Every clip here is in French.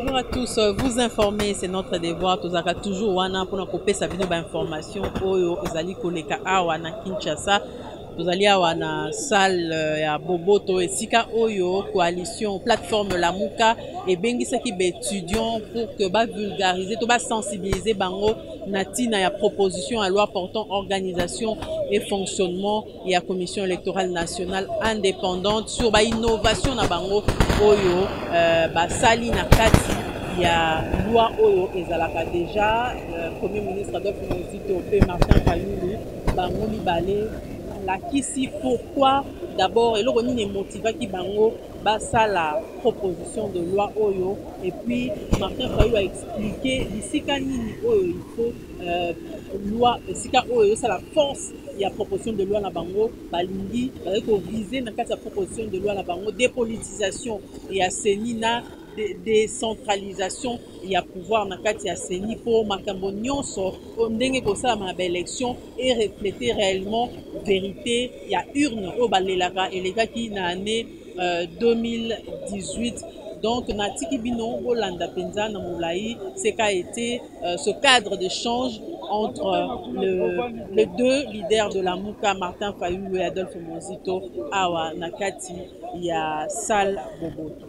Bonjour à tous, vous informer, c'est notre devoir. Tous avons toujours wana pour nous couper sa vidéo d'information. Oyo ezali koleka awa na Kinshasa. Nous allons à la salle à Boboto et Sika Oyo, coalition, plateforme Lamouka et Bengi qui étudiants pour que ba vulgariser, tout ba sensibiliser bango natina ya proposition à loi portant organisation et fonctionnement et à commission électorale nationale indépendante sur ba innovation na bango Oyo ba sali na kati ya loi Oyo ezalaka déjà premier ministre Adolphe Muzito pe Martin Fayulu bango mibale la kisi pourquoi d'abord et le reni est motivé qui bango basa la proposition de loi Oyo et puis Martin Fayulu a expliqué ici kanini Oyo il faut loi sika Oyo c'est la force il y a proposition de loi na bango balingi avec viser dans la proposition de loi na bango dépolitisation et assainina décentralisation il y a pouvoir na kati ya seni pour makambo nyonso ndenge ko sala ma élection et refléter réellement vérité il y a urne au balelaka elekaki na année 2018 donc na tiki bino bolanda penza na molai c'est qu'a été ce cadre d'échange entre les deux leaders de la Mouka Martin Fayulu et Adolphe Muzito awa na kati ya salle Boboto.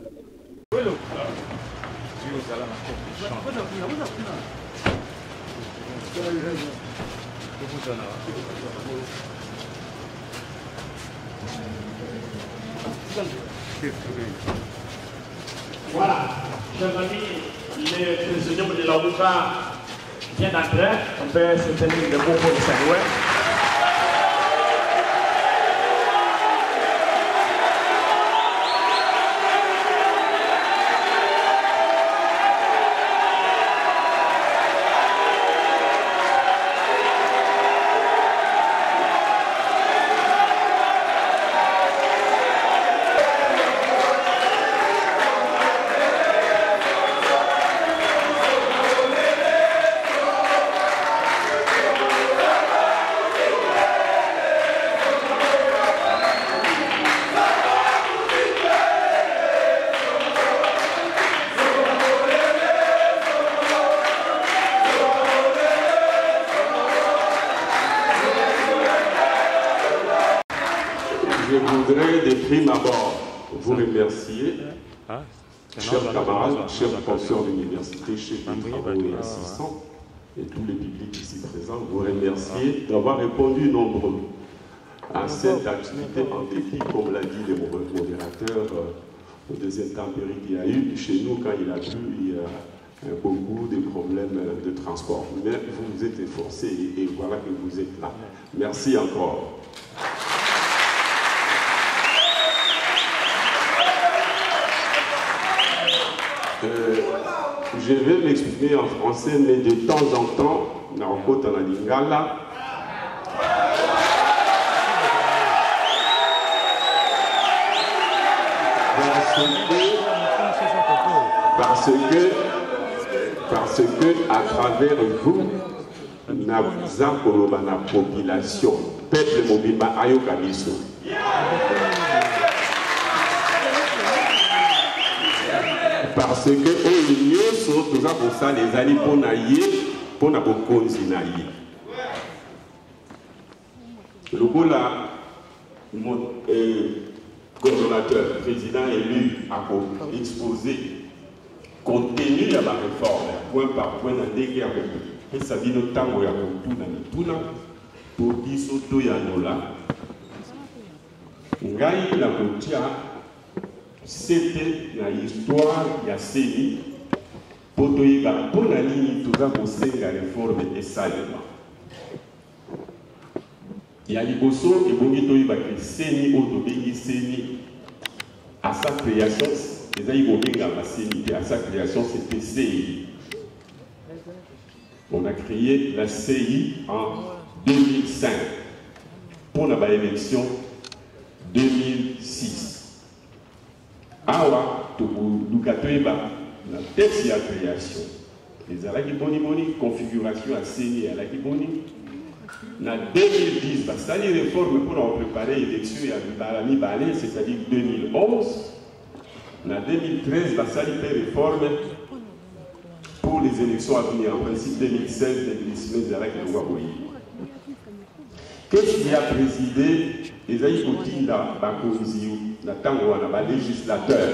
Voilà, chers amis, les prisonniers de la Mouka viennent d'entrer, on peut se tenir debout pour le saluer. Je voudrais de prime abord vous remercier, chers camarades, chers professeurs d'université, chefs de travaux et assistants, et tous les publics ici présents, vous remercier d'avoir répondu nombreux à cette activité en dépit, comme l'a dit le modérateur, des intempéries qu'il y a eu chez nous quand il a plu, il y a beaucoup de problèmes de transport. Mais vous vous êtes efforcés et voilà que vous êtes là. Merci encore. Je vais m'exprimer en français, mais de temps en temps, dans la lingala, parce que à travers vous, la population, peuple mobile, ayokabiso. Parce que nous avons ça les alliés pour na bokonzi na ye. Le gola coordonnateur, président élu a exposé contenu de la réforme, point par point dans des guerres. Et ça dit notamment ya tout pour dire soto ya nola. Ngai la kotia. C'était l'histoire de la série pour la ligne de la réforme et salement. Il y a des choses qui séni à sa création, à sa création, c'était CI. On a créé la CI en 2005 pour la élection 2006. Awa, la texte de création. Les alaki boni configuration à CENI à la boni. En 2010, ça les réformes pour préparer l'élection à la mi-balai, c'est-à-dire 2011. En 2013, ça les réformes les élections à venir, en principe 2016, 2019, avec le Huawei. Qu'est-ce qui a présidé Esaïe Kotinda, Bakonzi, Natangoana, le législateur?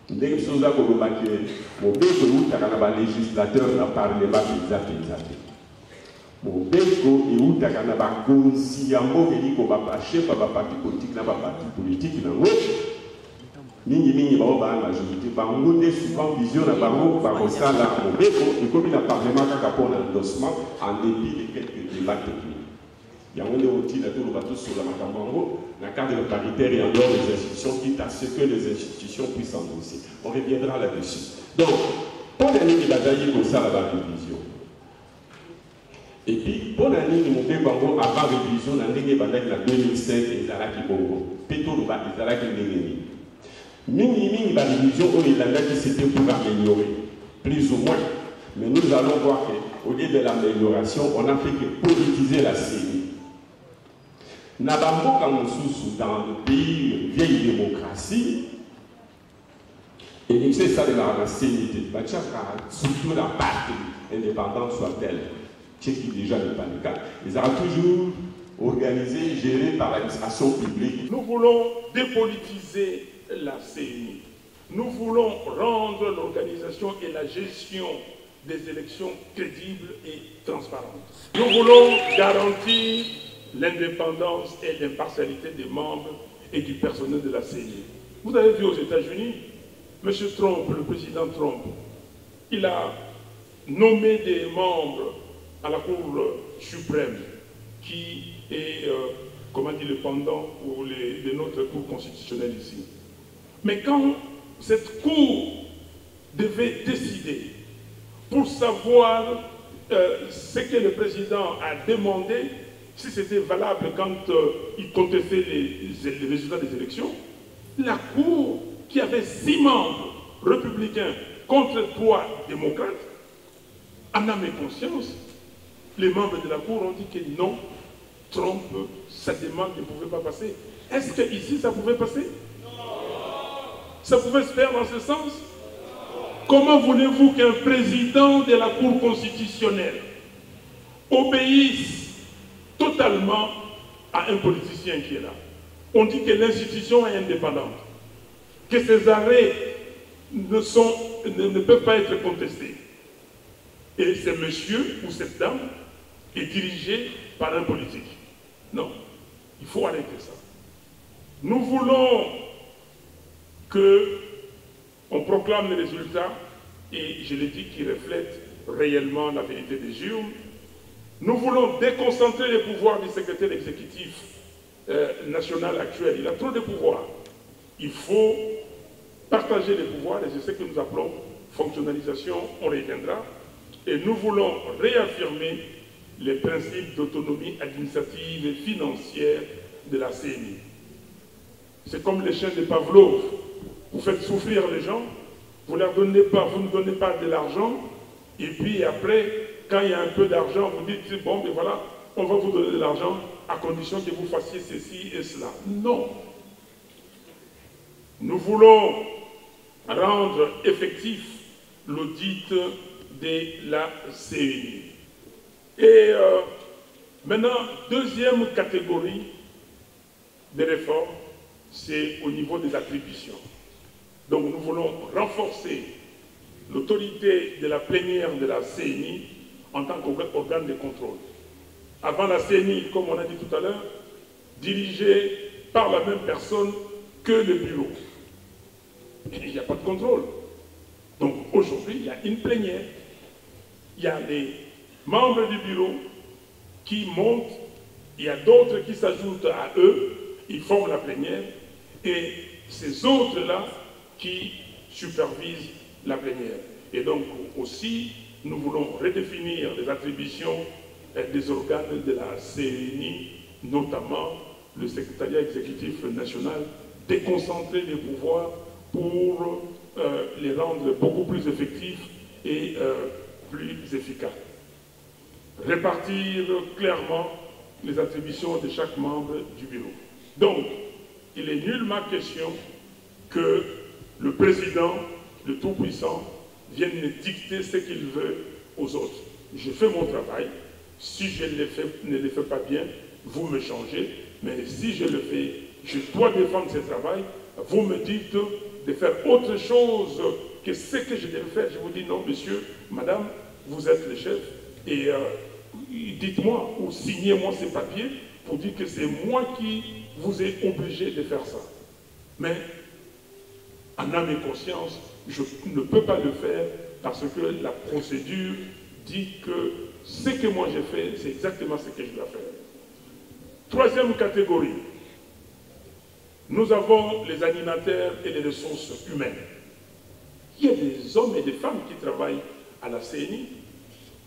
Ndenge soza kolobaki mobeko eutaka na législateur na parlement penza te. Mobeko eutaka na bakonzi ya mboka eliko bachef ya baparti politique na baparti politique nango mingi bao baa majorité bango nde souvent vision na bango bakosala mobeko ekomi na parlement kaka mpona endossement en dépit de quelques débats techniques. Yango nde otila toloba tosola makambo yango na cadre paritaire et en dehors des institutions, quitte à ce que les institutions puissent endosser. On reviendra là-dessus. Donc, pour l'année de bataille comme ça, la révision. Et puis, pour l'année de mon bango, avant révision, l'année de bataille en 2016, ils allaient qui bongo. Péto le bas, ils allaient qui n'engagent. Mini, la révision, il a qui c'était pour améliorer, plus ou moins. Mais nous allons voir qu'au lieu de l'amélioration, on a fait que politiser la CENI. Nabamboka Moussou, dans le pays vieille démocratie, et c'est ça de la CNT, surtout la partie indépendante soit-elle, ce qui déjà n'est pas le cas, ils ont toujours organisé, géré par l'administration publique. Nous voulons dépolitiser la CNI. Nous voulons rendre l'organisation et la gestion des élections crédibles et transparentes. Nous voulons garantir l'indépendance et l'impartialité des membres et du personnel de la CNI. Vous avez vu aux États-Unis, M. Trump, le président Trump, il a nommé des membres à la Cour suprême qui est, comment dire, le pendant ou de notre Cour constitutionnelle ici. Mais quand cette Cour devait décider pour savoir ce que le président a demandé, si c'était valable quand il contestait les résultats des élections, la Cour, qui avait 6 membres républicains contre 3 démocrates, en âme et conscience, les membres de la Cour ont dit que non, Trump, sa demande ne pouvait pas passer. Est-ce qu'ici ça pouvait passer? Ça pouvait se faire dans ce sens? Comment voulez-vous qu'un président de la Cour constitutionnelle obéisse totalement à un politicien qui est là? On dit que l'institution est indépendante, que ses arrêts ne peuvent pas être contestés. Et ce monsieur ou cette dame est dirigé par un politique. Non, il faut arrêter ça. Nous voulons qu'on proclame les résultats, et je l'ai dit, qui reflètent réellement la vérité des urnes. Nous voulons déconcentrer les pouvoirs du secrétaire exécutif national actuel. Il a trop de pouvoirs. Il faut partager les pouvoirs, et c'est ce que nous appelons fonctionnalisation, on reviendra. Et nous voulons réaffirmer les principes d'autonomie administrative et financière de la CNI. C'est comme les chiens de Pavlov. Vous faites souffrir les gens, vous ne donnez pas de l'argent, et puis après, quand il y a un peu d'argent, vous dites, bon, mais voilà, on va vous donner de l'argent à condition que vous fassiez ceci et cela. Non. Nous voulons rendre effectif l'audit de la CNI. Et maintenant, deuxième catégorie de réformes, c'est au niveau des attributions. Donc nous voulons renforcer l'autorité de la plénière de la CNI en tant qu'organe de contrôle. Avant la CNI, comme on a dit tout à l'heure, dirigée par la même personne que le bureau. Il n'y a pas de contrôle. Donc aujourd'hui, il y a une plénière. Il y a les membres du bureau qui montent, il y a d'autres qui s'ajoutent à eux, ils forment la plénière, et ces autres-là qui supervisent la plénière. Et donc aussi, nous voulons redéfinir les attributions des organes de la CNI, notamment le secrétariat exécutif national, déconcentrer les pouvoirs pour les rendre beaucoup plus effectifs et plus efficaces. Répartir clairement les attributions de chaque membre du bureau. Donc, il est nullement question que le président, le Tout-Puissant, vienne me dicter ce qu'il veut aux autres. Je fais mon travail. Si je ne le fais pas bien, vous me changez. Mais si je le fais, je dois défendre ce travail. Vous me dites de faire autre chose que ce que je devais faire. Je vous dis non, monsieur, madame, vous êtes le chef. Et dites-moi ou signez-moi ces papiers pour dire que c'est moi qui vous ai obligé de faire ça. Mais en âme et conscience, je ne peux pas le faire parce que la procédure dit que ce que moi j'ai fait, c'est exactement ce que je dois faire. Troisième catégorie, nous avons les animateurs et les ressources humaines. Il y a des hommes et des femmes qui travaillent à la CNI.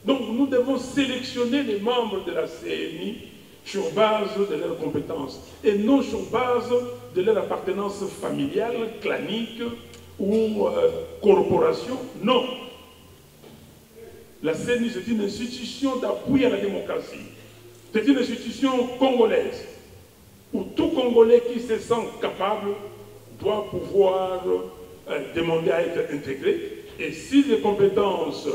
Donc nous devons sélectionner les membres de la CNI sur base de leurs compétences et non sur base de leur appartenance familiale, clanique ou corporation. Non. La CNI, c'est une institution d'appui à la démocratie. C'est une institution congolaise où tout Congolais qui se sent capable doit pouvoir demander à être intégré. Et si les compétences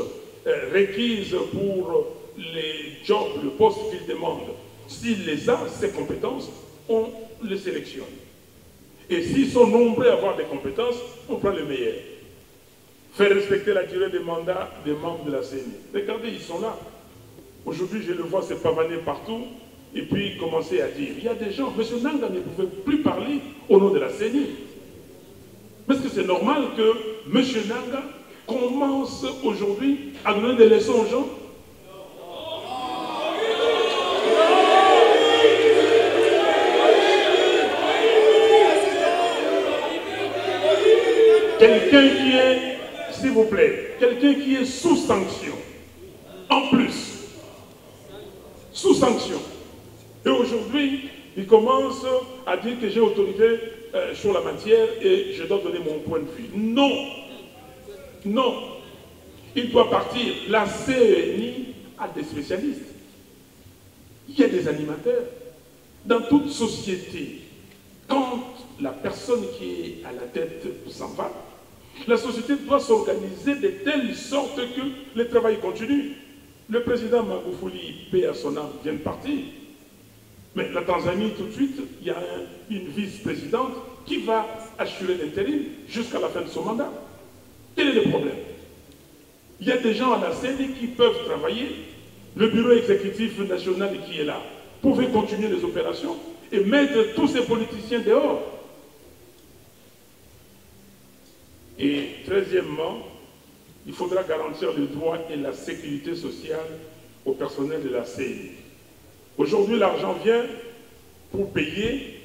requises pour les jobs, le poste qu'il demande, s'il les a, ces compétences, on les sélectionne. Et s'ils sont nombreux à avoir des compétences, on prend les meilleurs. Faire respecter la durée des mandats des membres de la CNI. Regardez, ils sont là. Aujourd'hui, je le vois se pavaner partout et puis commencer à dire. Il y a des gens, M. Nanga ne pouvait plus parler au nom de la CNI. Est-ce que c'est normal que M. Nanga commence aujourd'hui à donner des leçons aux gens? Quelqu'un qui est, s'il vous plaît, quelqu'un qui est sous sanction, en plus, sous sanction. Et aujourd'hui, il commence à dire que j'ai autorité sur la matière et je dois donner mon point de vue. Non, non, il doit partir. La CNI a des spécialistes. Il y a des animateurs. Dans toute société, quand la personne qui est à la tête s'en va, la société doit s'organiser de telle sorte que le travail continue. Le président Magufuli, paix à son âme, vient de partir. Mais la Tanzanie, tout de suite, il y a une vice-présidente qui va assurer l'intérim jusqu'à la fin de son mandat. Quel est le problème? Il y a des gens à la CNI qui peuvent travailler. Le bureau exécutif national qui est là pouvait continuer les opérations et mettre tous ces politiciens dehors. Et 13e, il faudra garantir le droit et la sécurité sociale au personnel de la CNI. Aujourd'hui, l'argent vient pour payer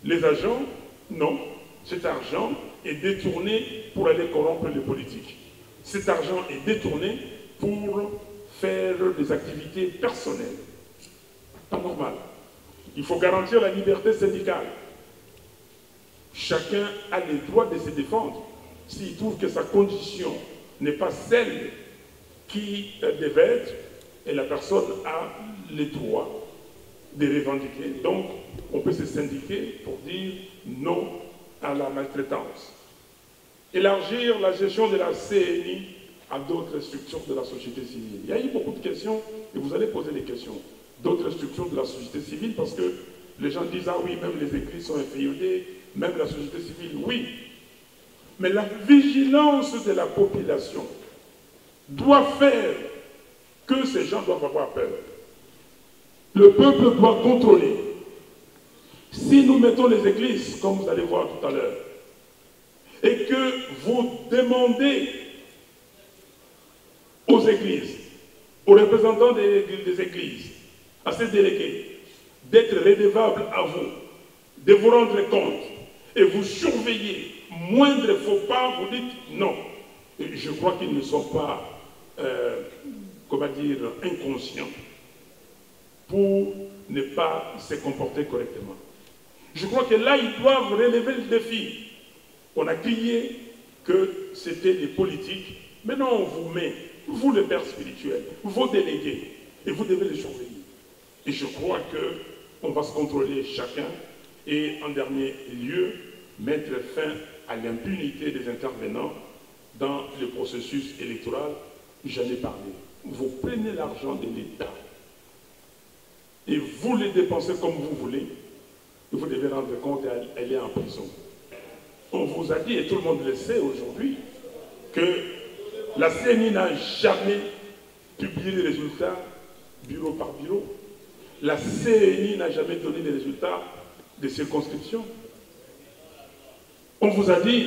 les agents. Non, cet argent est détourné pour aller corrompre les politiques. Cet argent est détourné pour faire des activités personnelles. Pas normal. Il faut garantir la liberté syndicale. Chacun a le droit de se défendre. S'il trouve que sa condition n'est pas celle qui devait être, et la personne a le droit de revendiquer. Donc, on peut se syndiquer pour dire non à la maltraitance. Élargir la gestion de la CNI à d'autres structures de la société civile. Il y a eu beaucoup de questions, et vous allez poser des questions. D'autres structures de la société civile, parce que les gens disent, ah oui, même les églises sont inféodées, même la société civile, oui. Mais la vigilance de la population doit faire que ces gens doivent avoir peur. Le peuple doit contrôler. Si nous mettons les églises, comme vous allez voir tout à l'heure, et que vous demandez aux églises, aux représentants des églises, à ces délégués, d'être redevables à vous, de vous rendre compte, et vous surveillez, moindre faux pas, vous dites non. Et je crois qu'ils ne sont pas, comment dire, inconscients pour ne pas se comporter correctement. Je crois que là, ils doivent relever le défi. On a crié que c'était des politiques. Maintenant, on vous met, vous les pères spirituels, vos délégués, et vous devez les surveiller. Et je crois qu'on va se contrôler chacun et, en dernier lieu, mettre fin à l'impunité des intervenants dans le processus électoral, j'en ai parlé. Vous prenez l'argent de l'État et vous le dépensez comme vous voulez, et vous devez rendre compte qu'elle est en prison. On vous a dit, et tout le monde le sait aujourd'hui, que la CENI n'a jamais publié les résultats bureau par bureau. La CENI n'a jamais donné les résultats des circonscriptions. On vous a dit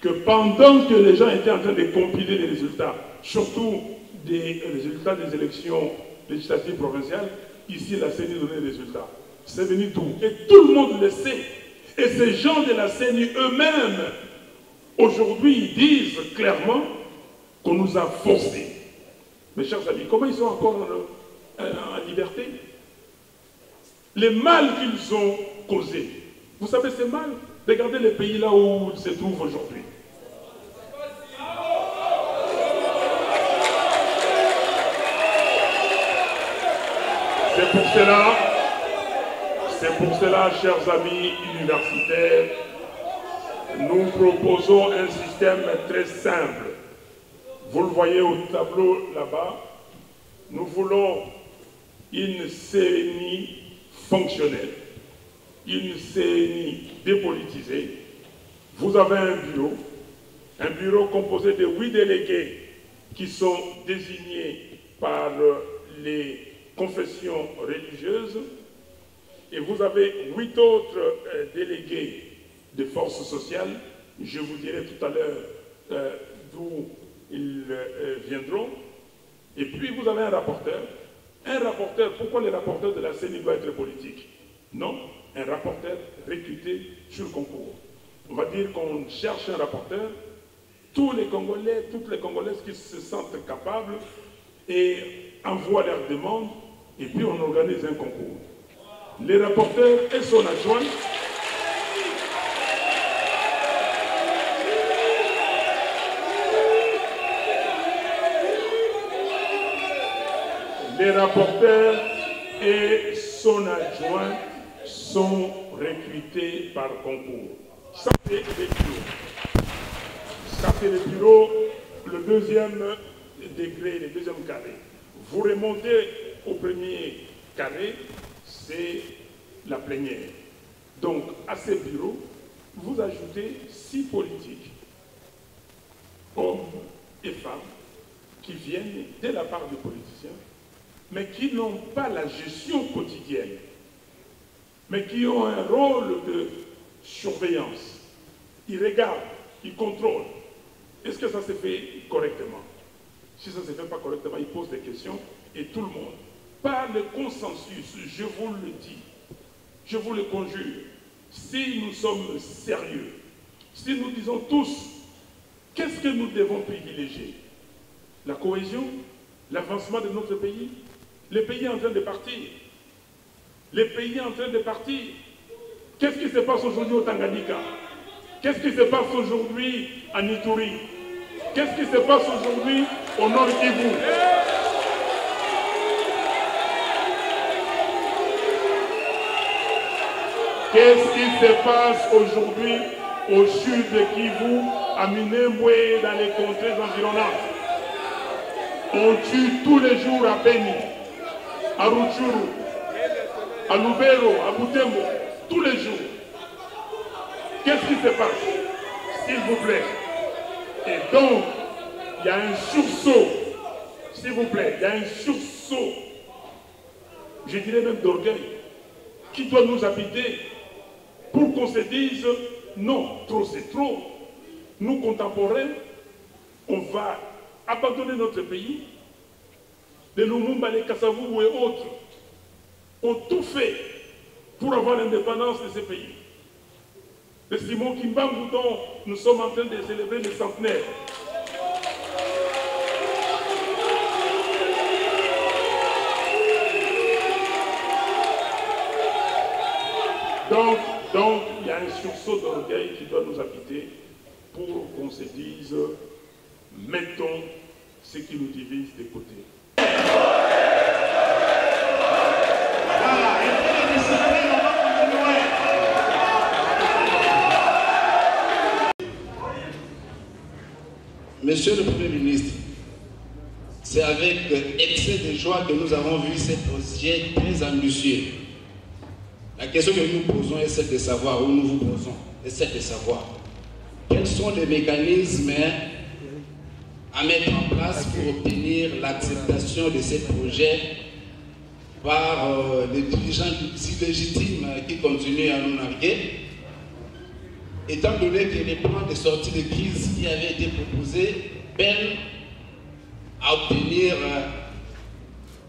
que pendant que les gens étaient en train de compiler les résultats, surtout des résultats des élections législatives provinciales, ici la CENI donnait les résultats. C'est venu d'où? Et tout le monde le sait. Et ces gens de la CENI eux-mêmes, aujourd'hui, disent clairement qu'on nous a forcés. Mes chers amis, comment ils sont encore en liberté? Les mal qu'ils ont causés. Vous savez ces mal? Regardez les pays là où ils se trouvent aujourd'hui. C'est pour cela, chers amis universitaires, nous proposons un système très simple. Vous le voyez au tableau là-bas, nous voulons une CENI fonctionnelle, une CENI dépolitisée. Vous avez un bureau composé de 8 délégués qui sont désignés par les confessions religieuses, et vous avez 8 autres délégués de forces sociales. Je vous dirai tout à l'heure d'où ils viendront. Et puis vous avez un rapporteur. Un rapporteur, pourquoi le rapporteur de la CENI doit être politique? Non, un rapporteur recruté sur concours. On va dire qu'on cherche un rapporteur, tous les Congolais, toutes les Congolaises qui se sentent capables et envoient leurs demandes, et puis on organise un concours. Les rapporteurs et son adjoint sont recrutés par concours. Ça, c'est les bureaux. Ça, c'est le bureau, le deuxième degré, le deuxième carré. Vous remontez au premier carré, c'est la plénière. Donc, à ces bureaux, vous ajoutez 6 politiques, hommes et femmes, qui viennent de la part des politiciens, mais qui n'ont pas la gestion quotidienne, mais qui ont un rôle de surveillance. Ils regardent, ils contrôlent. Est-ce que ça se fait correctement? Si ça ne se fait pas correctement, ils posent des questions, et tout le monde, par le consensus, je vous le dis, je vous le conjure, si nous sommes sérieux, si nous disons tous, qu'est-ce que nous devons privilégier? La cohésion, l'avancement de notre pays, le pays est en train de partir. Le pays est en train de partir. Qu'est-ce qui se passe aujourd'hui au Tanganyika? Qu'est-ce qui se passe aujourd'hui à Ituri? Qu'est-ce qui se passe aujourd'hui au Nord Kivu? Qu'est-ce qui se passe aujourd'hui au sud de Kivu, à Minembwe, dans les contrées environnantes? On tue tous les jours à Beni, à Rutshuru, à Lubero, à Butembo, tous les jours. Qu'est-ce qui se passe? S'il vous plaît. Et donc, il y a un sursaut, s'il vous plaît, il y a un sursaut, je dirais même d'orgueil, qui doit nous habiter pour qu'on se dise, non, trop c'est trop. Nous, contemporains, on va abandonner notre pays. Les Lumumba, les Kasavubu et autres ont tout fait pour avoir l'indépendance de ces pays. Le Simon Kimbangu dont nous sommes en train de célébrer le centenaire. Donc, il y a un sursaut d'orgueil qui doit nous habiter pour qu'on se dise, mettons ce qui nous divise de côté. Monsieur le Premier ministre, c'est avec excès de joie que nous avons vu ces projets très ambitieux. La question que nous posons est celle de savoir, ou nous vous posons, est celle de savoir quels sont les mécanismes à mettre en place pour obtenir l'acceptation de ces projets par les dirigeants si légitimes qui continuent à nous narguer, étant donné que les plans de sortie de crise qui avaient été proposés peinent à obtenir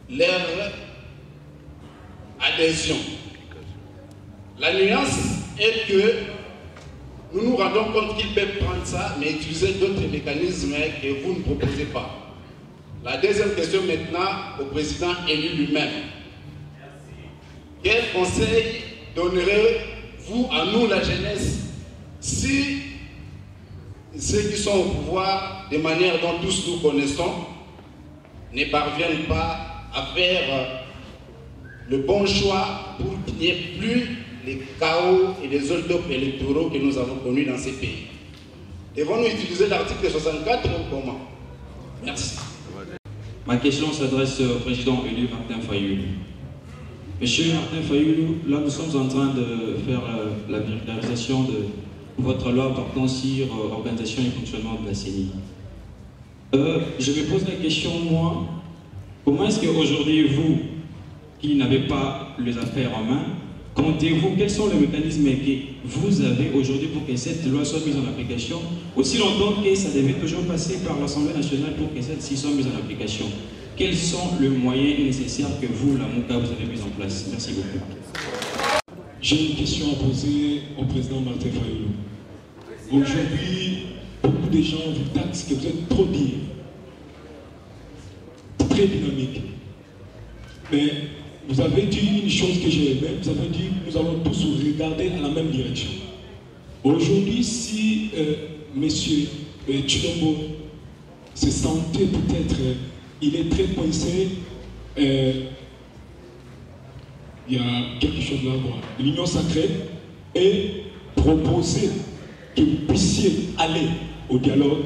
leur adhésion. La nuance est que nous nous rendons compte qu'ils peuvent prendre ça, mais utiliser d'autres mécanismes que vous ne proposez pas. La deuxième question maintenant au président élu lui-même. Quel conseil donnerez-vous à nous, la jeunesse, si ceux qui sont au pouvoir, de manière dont tous nous connaissons, ne parviennent pas à faire le bon choix pour qu'il n'y ait plus les chaos et les hold-up électoraux que nous avons connus dans ces pays? Devons-nous utiliser l'article 64 ou comment? Merci. Ma question s'adresse au président élu Martin Fayoulou. Monsieur Martin Fayoulou, là nous sommes en train de faire la vulgarisation de votre loi portant sur l'organisation et fonctionnement de la CENI. Je me pose la question, moi, comment est-ce qu'aujourd'hui, vous, qui n'avez pas les affaires en main, comptez-vous, quels sont les mécanismes que vous avez aujourd'hui pour que cette loi soit mise en application, aussi longtemps que ça devait toujours passer par l'Assemblée nationale pour que celle-ci soit mise en application? Quels sont les moyens nécessaires que vous, la MOCA, vous avez mis en place? Merci beaucoup. J'ai une question à poser au président Martin Fayoulou. Aujourd'hui, beaucoup de gens vous taxent que vous êtes trop dire, très dynamique. Mais vous avez dit une chose que j'ai aimée, vous avez dit nous allons tous regarder à la même direction. Aujourd'hui, si M. Tshilombo se sentait peut-être, il est très coincé, il y a quelque chose là à voir, l'union sacrée, et proposer que vous puissiez aller au dialogue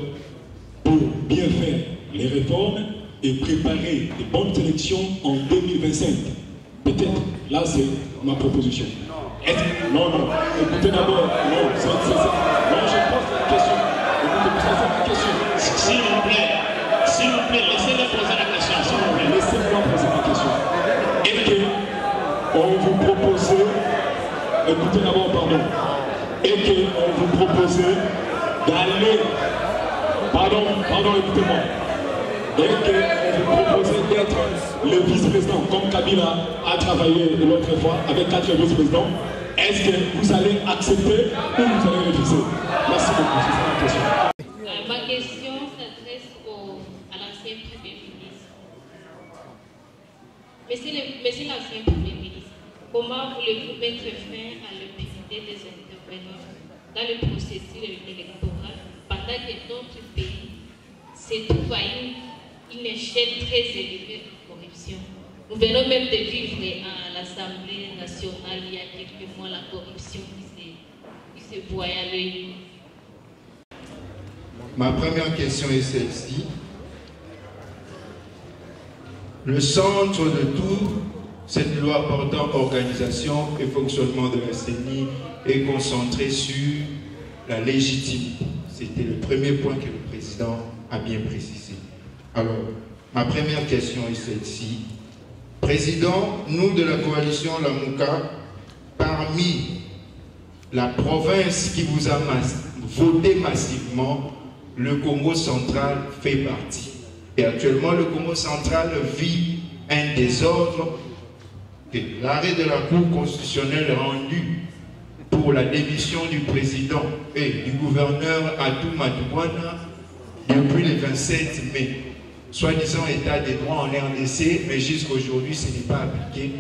pour bien faire les réformes et préparer les bonnes élections en 2025. Peut-être, là c'est ma proposition. Non, écoutez d'abord, non, je pose la question. S'il vous plaît, laissez-le poser la question, s'il vous plaît. Laissez-moi poser la question. Et que on vous proposait, écoutez d'abord, pardon, et qu'on vous proposait d'aller, pardon, écoutez-moi, et qu'on vous proposait d'être le vice-président, comme Kabila a travaillé l'autre fois avec 4 vice-présidents. Est-ce que vous allez accepter ou vous allez refuser? Merci beaucoup, c'est ça la question. Ma question s'adresse à l'ancien Premier ministre. Monsieur l'ancien Premier ministre, comment voulez-vous mettre fin à l'impunité des intervenants dans le processus électoral pendant que notre pays se trouve à une échelle très élevée de corruption? Nous venons même de vivre à l'Assemblée nationale il y a quelques mois la corruption qui se voit à l'œil. Ma première question est celle-ci. Le centre de tout, cette loi portant organisation et fonctionnement de la CENI est concentré sur la légitimité. C'était le premier point que le président a bien précisé. Alors, ma première question est celle-ci. Président, nous de la coalition La MOCA, parmi la province qui vous a voté massivement, le Congo central fait partie. Et actuellement, le Congo central vit un désordre que l'arrêt de la Cour constitutionnelle rendu pour la démission du président et du gouverneur Atou Matouana depuis le 27 mai. Soi-disant état des droits en RDC, mais jusqu'à aujourd'hui, ce n'est pas appliqué,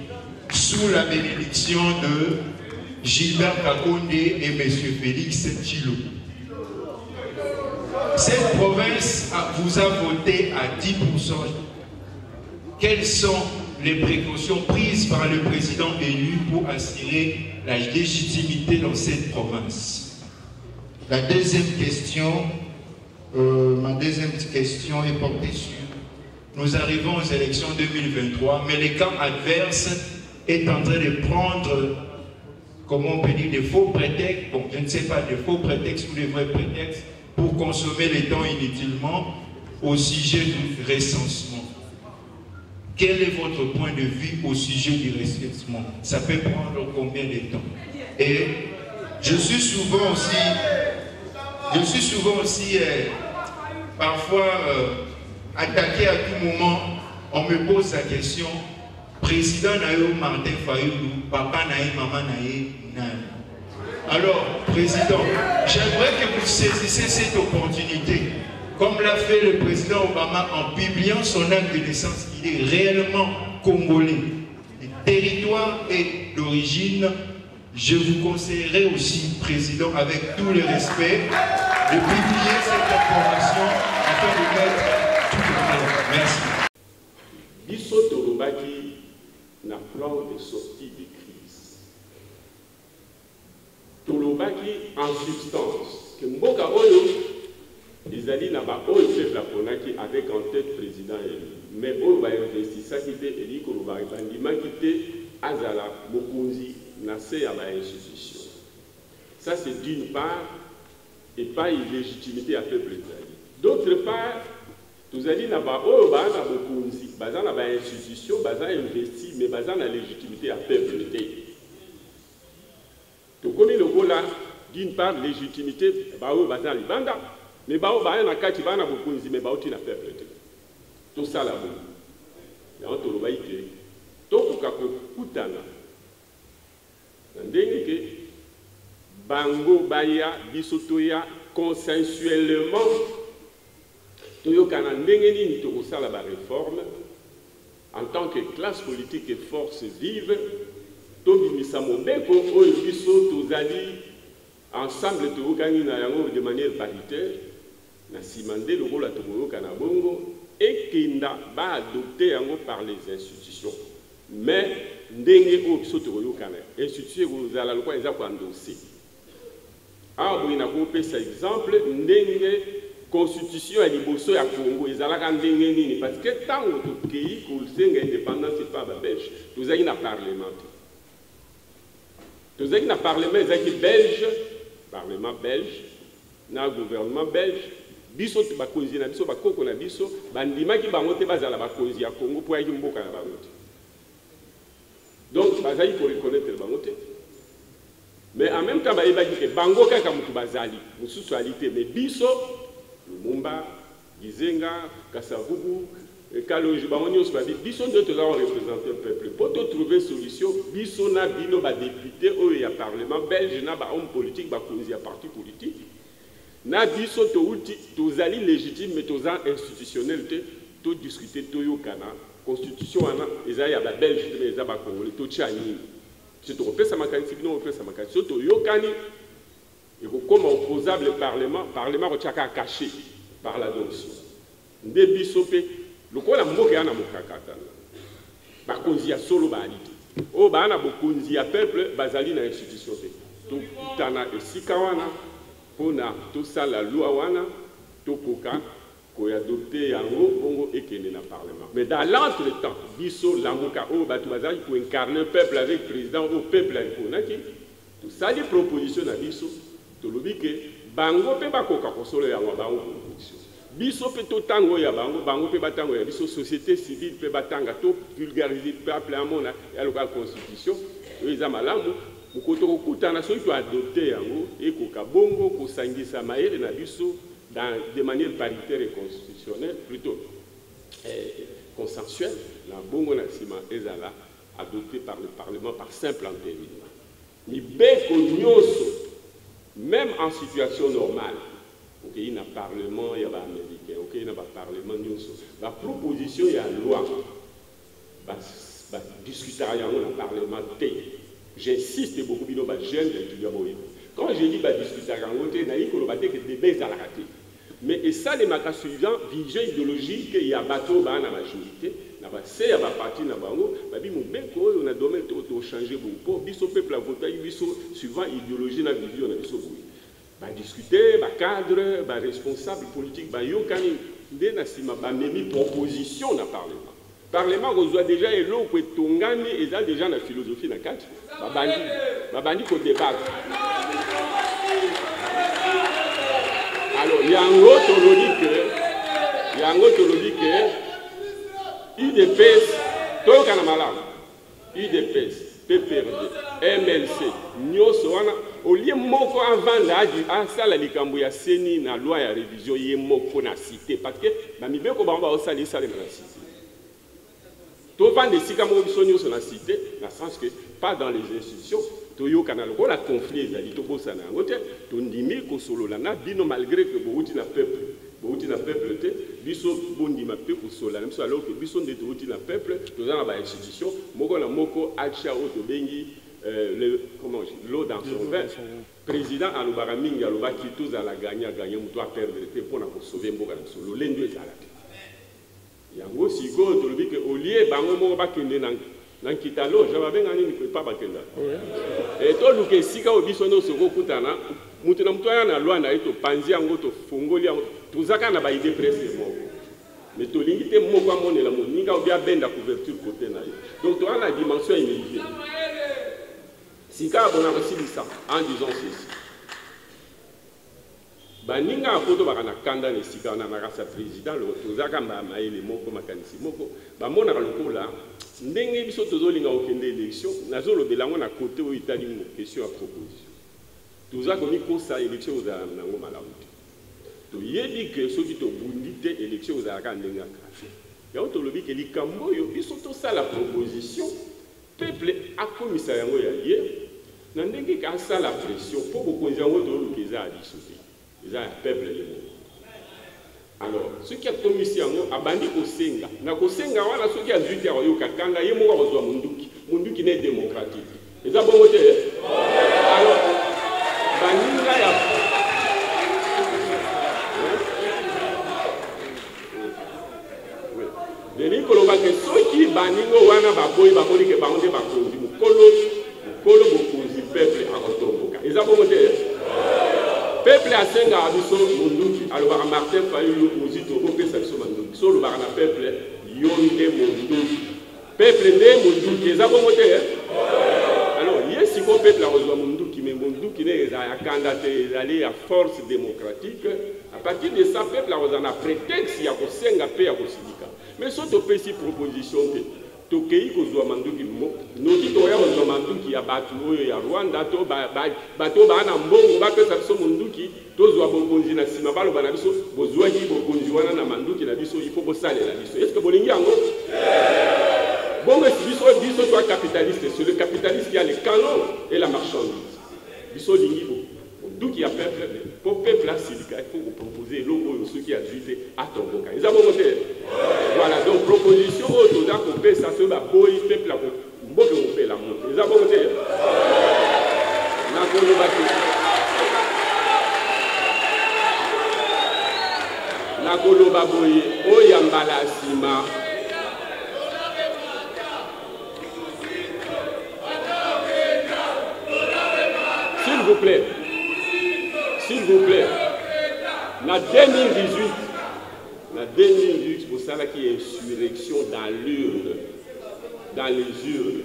sous la bénédiction de Gilbert Kakonde et M. Félix Tshilombo. Cette province vous a voté à 10%. Quelles sont les précautions prises par le président élu pour assurer la légitimité dans cette province? La deuxième question Ma deuxième question est portée sur... Nous arrivons aux élections 2023, mais le camp adverse est en train de prendre, comment on peut dire, des faux prétextes, bon, je ne sais pas, des faux prétextes ou des vrais prétextes, pour consommer le temps inutilement au sujet du recensement. Quel est votre point de vue au sujet du recensement? Ça peut prendre combien de temps? Et je suis souvent aussi parfois attaqué à tout moment. On me pose la question, président Nayo Martin Fayoulou, papa Naï, maman Naï, Nani. Alors, président, j'aimerais que vous saisissiez cette opportunité, comme l'a fait le président Obama en publiant son acte de naissance. Il est réellement congolais, du territoire et d'origine. Je vous conseillerais aussi, président, avec tout le respect, de publier cette information afin de mettre tout le monde. Merci. Biso Tolobaki n'a plan de sortie de crise. Tolobaki en substance, que Mboka Oyo, ils allaient là-bas, Oyo peuple Ponaki avec en tête président élu. Mais Oyo va investir ça qui était Eli Koloba, Bandima qui était Azala, Mokonzi, Nassé à l'institution. Ça c'est d'une part, et pas une légitimité à peuple Zali. D'autre part, nous allons là-bas, Oyo va na Mokonzi, bazan na institution, bazan investi, mais bazan la légitimité à peuple. Donc comme le là, d'une part, légitimité, Bao bazan libanda, mais Bao bazan na kati bana Mokonzi, mais Bao tina peuple. Tout ça là-bas. Et on te le voit que, tout kako kutana. Ndenge ke bango baya bisotoya consensuellement toyokana ndenge nini tokosala ba réforme en tant que classe politique et force vive tobimisa mobeko oyo biso tozali ensemble toyokani na yango de manière paritaire na simande lokola tokoyokana bongo ekenda ba adopté yango par les institutions. Mais ndenge o biso tokoyokana institution kozala lokwa eza ko endossé awa boyina kopesa exemple ndenge constitution ya liboso ya Congo ezalaka ndenge nini parce que tango tokei kosenga indépendance pa ba belge tozali na parlement ezaki belge parlement belge na gouvernement belge biso bakonzi na biso bakoko na biso bandimaki bango te bazala bakonzi ya Congo po yaki mboka na bango te. Donc, il faut reconnaître le bango. Mais en même temps, il va dire que bango kaka mutu bazali, mususualité, mais biso, Lumumba, Gizenga, Kasavubu, Kaloji, bango soit biso nous devons représenter le peuple. Pour trouver solution, biso na bino ba député, il y a parlement belge, na ba homme politique, ba causer parti politique. Na biso to zali légitime, mais to institutionnel, to discuter to yo kana. Constitution ana ezaya ba belge mais ezaba congolais to tchani c'est to repesa makanisi bino repesa makanisi to yokani et comme opposable parlement ochaka caché par l'adoption nde bisope lokola mboka yana mokakata ba konzi ya solo ba alite o ba na bokonzi ya peuple bazali na institution te to tana esika wana pona to sala loi wana to koka qu'on a adopté un Congo et qui est dans le Parlement. Mais dans l'entretemps, biso lamuka o batubazali pour incarner le peuple avec le président au peuple inconaki. Tout ça les propositions à biso, to lobi que bango pe bakoka kosolo ya bango proposition. Biso pe to tango ya bango pe batango ya biso société civile pe batanga to vulgariser peuple amona ya local constitution. Eza malamu mukoto kokutana so to adopter yango et koka bongo ko sangisa maele na biso de manière paritaire et constitutionnelle, plutôt consensuelle, la bongo nasima ezala adoptée par le Parlement par simple entérinement. Mais beko nyoso, même en situation normale, ok, il y a un Parlement, il y a un Américain, ok, il y a un Parlement nyoso, la proposition, il y a une loi, discuter dans le Parlement, j'insiste beaucoup, il y a un jeune étudiant. Quand je dis discuter dans le Parlement, il y a des débats à la raté. Mais et ça, les macas suivants, vision idéologique, il y a bateau dans la majorité, il y a un parti dans bango, on a domaine de changer beaucoup. Biso peuple a voté, biso suivant idéologie, la vision, biso discuter, cadre, responsable politique, yokani, même proposition dans le Parlement. Le Parlement reçoit déjà et l'eau que Tongani et ça déjà la philosophie dans le cadre. Babandi qu'on débat. Alors, il y a un autre logique, UDPS, tout le Canada, UDPS, PPRD, MLC, Nyosoana, au lieu moko avant la salle de Camboya Seni, na loi de révision, il y a moko na cité, parce que, mi beko bamba au sali sale na cité. Tout le monde ici, comme on dit, sur la cité, dans le sens que, pas dans les institutions, Toyo Canal, on a conflit, il y a des Tobosana, on dit que solo lana, bino malgré que Bouti n'a peuple, Bouti n'a peuple, biso bondi ma peuple solo, même alors que biso de Bouti n'a peuple, nous avons des institutions, Moko na Moko, Acha Otobengi, l'eau dans son verre, président Alobara Minga, Aloba qui tous à la gagner, on doit perdre pour sauver Mboka solo, l'endue est à la yango siko tolobi ke olie bango moko bakende na kitalo j'avais ngani ni pas bakenda et to luke sika obiso no soko kutana mutu na mutu na loi na ito panzi yango to fongoli yango tuzaka na ba idée presse moko mais to lingite moko amonela moninga obia benda couverture côté na yo donc to na dimension inévitée sika bona kosilisa en disant ceci baninga apoto bakana kanda ne sika na makasa président le tozaka mbama ele moko makanisi moko bamona lokola ndenge biso tozolinga okende élection nazolo belango na côté o itali mo question à proposition tozaka komi kosa élection za nango malamu to yebi que soki to bundite élection za ka ndenga ka ya to lobi ke likambo yo biso to sala proposition peuple akomisa yango ya ye na ndenge ka sala pression pour bokonzi yango to lukeza a dissoudre. Ils ont un peuple. Alors, ce qui a commis ici, abandi kosenga. Na kosenga wana ce qui a zuti ya yoka kanga ye mo wa munduki. Munduki n'est démocratique. Ils ont bon côté. Alors, baninga ya Deni koloba ke soki baningo wana baboyi bakoli ke bango bakonzi mukolo bokonzi peuple akotomboka. Ils ont bon côté. Peuple a senga abiso munduki alobaka Martin Fayulu muzito opesa biso manduki so lobaka na peuple yonde munduki peuple de munduki eza bongo te alors yesi ko peuple a rejoint munduki mais munduki ne eza ya kanda te ezali ya force démocratique à partir de ça peuple a rejoint na prétexte ya kosenga pe ya kosilika mais so topesi proposition te tokei kozwa manduki noki toya kozwa manduki ya bato oyo ya Rwanda to bato bana mbongo bapesa biso munduki tozwa bokonzi na sima baloba na biso bozwaki bokonzi wana na manduki na biso il faut bosalela biso est-ce que bolingi yango bongo biso toi capitaliste c'est le capitaliste qui a le canon et la marchandise biso lingi munduki ya peuple pour peuple la silika il faut vous proposer logo ceux qui a ajouté à ton boka ils ont monté voilà donc proposition autour d'un coupé ça se bat boy peuple la mboke on fait la monte ils ont monté na kono batu na kono baboy oyambala sima s'il vous plaît, en 2018, pour ça qu'il y a une insurrection dans l'urne, dans les urnes.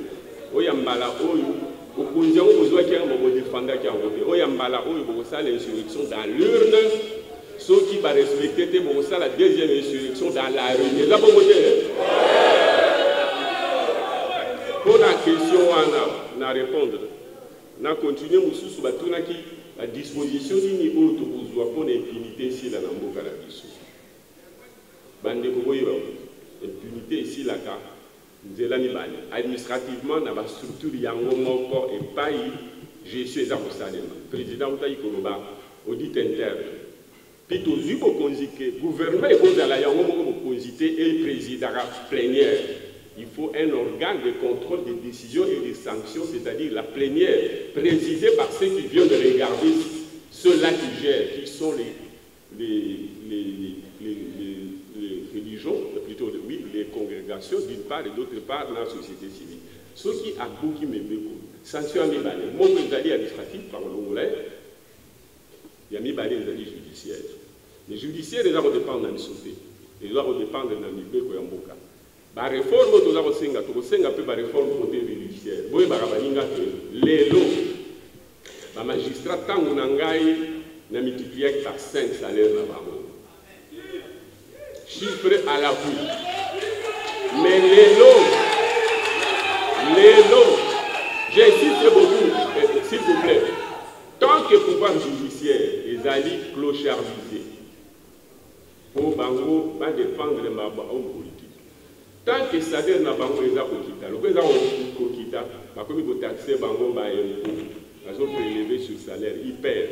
Oyambala oyo, okonzi yango bozwa ki yango défendre ki yango te. Oyambala oyo bozosala insurrection dans l'urne, ceux qui va respecter te bozosala la deuxième insurrection dans la rue. Eza bongo te. Pour la question na répondre. Na continuer mususu batunaki la disposition nini oyo tokozwa mpona impunité esila na mboka na biso bandeko boyeba impunité esilaka nzela mibale administrativement na bastructure yango moko epai gestion eza kosalema président utaki koloba audit interne mpe tozwi bokonzi ke gouvernement ekozala yango moko bokonzi te eprésidaka plénière. Il faut un organe de contrôle des décisions et des sanctions, c'est-à-dire la plénière, présidée par ceux qui viennent de regarder ceux-là qui gèrent, qui sont les religions, plutôt les congrégations d'une part et d'autre part dans la société civile. Ceux qui a beaucoup aimé, sanction à mes balais, mon président administratif par l'ongolais, Il y a mis les judiciaires. Les judiciaires, ils doivent dépendre de la société. Ils doivent dépendre de la Mibeko et Mboka. La réforme, tu dois senga peu la réforme côté judiciaire. Boy barabaninga que les lots, la magistrat tango nangai na multiplié par 5 salaires na bango. Chiffre à la vue. Mais les lots, j'insiste beaucoup, s'il vous plaît. Tant que le pouvoir judiciaire est allé clochardisé, pour bango va défendre les hommes politiques. Tant que ça salaire na bango eza kokita, le eza kokita, bakomi ko taxer bango ba impôt, bazo prélever sur salaire, ils perdent.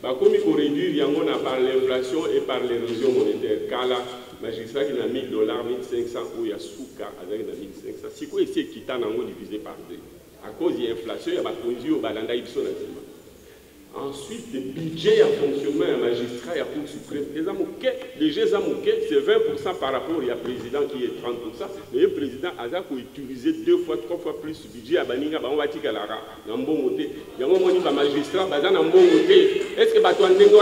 Bakomi ko réduire yango na par l'inflation et par l'érosion monétaire. Kala magistrat qui na $1000, 1500 ou ya souka avec na 1500. Si quoi ici kita nango divisé par 2. À cause de l'inflation, il y a bakonzi au balanda ipso na zima. Ensuite, le budget à fonctionnement à magistrat et à Cour suprême, les gens amouqués, c'est 20% par rapport au président qui est 30%. Mais le président a utilisé 2 fois, 3 fois plus ce budget à Baninga, on va dire qu'il y a un bon côté. Il y a un bon magistrat, il y a un bon côté. Est-ce que tu as un bon côté?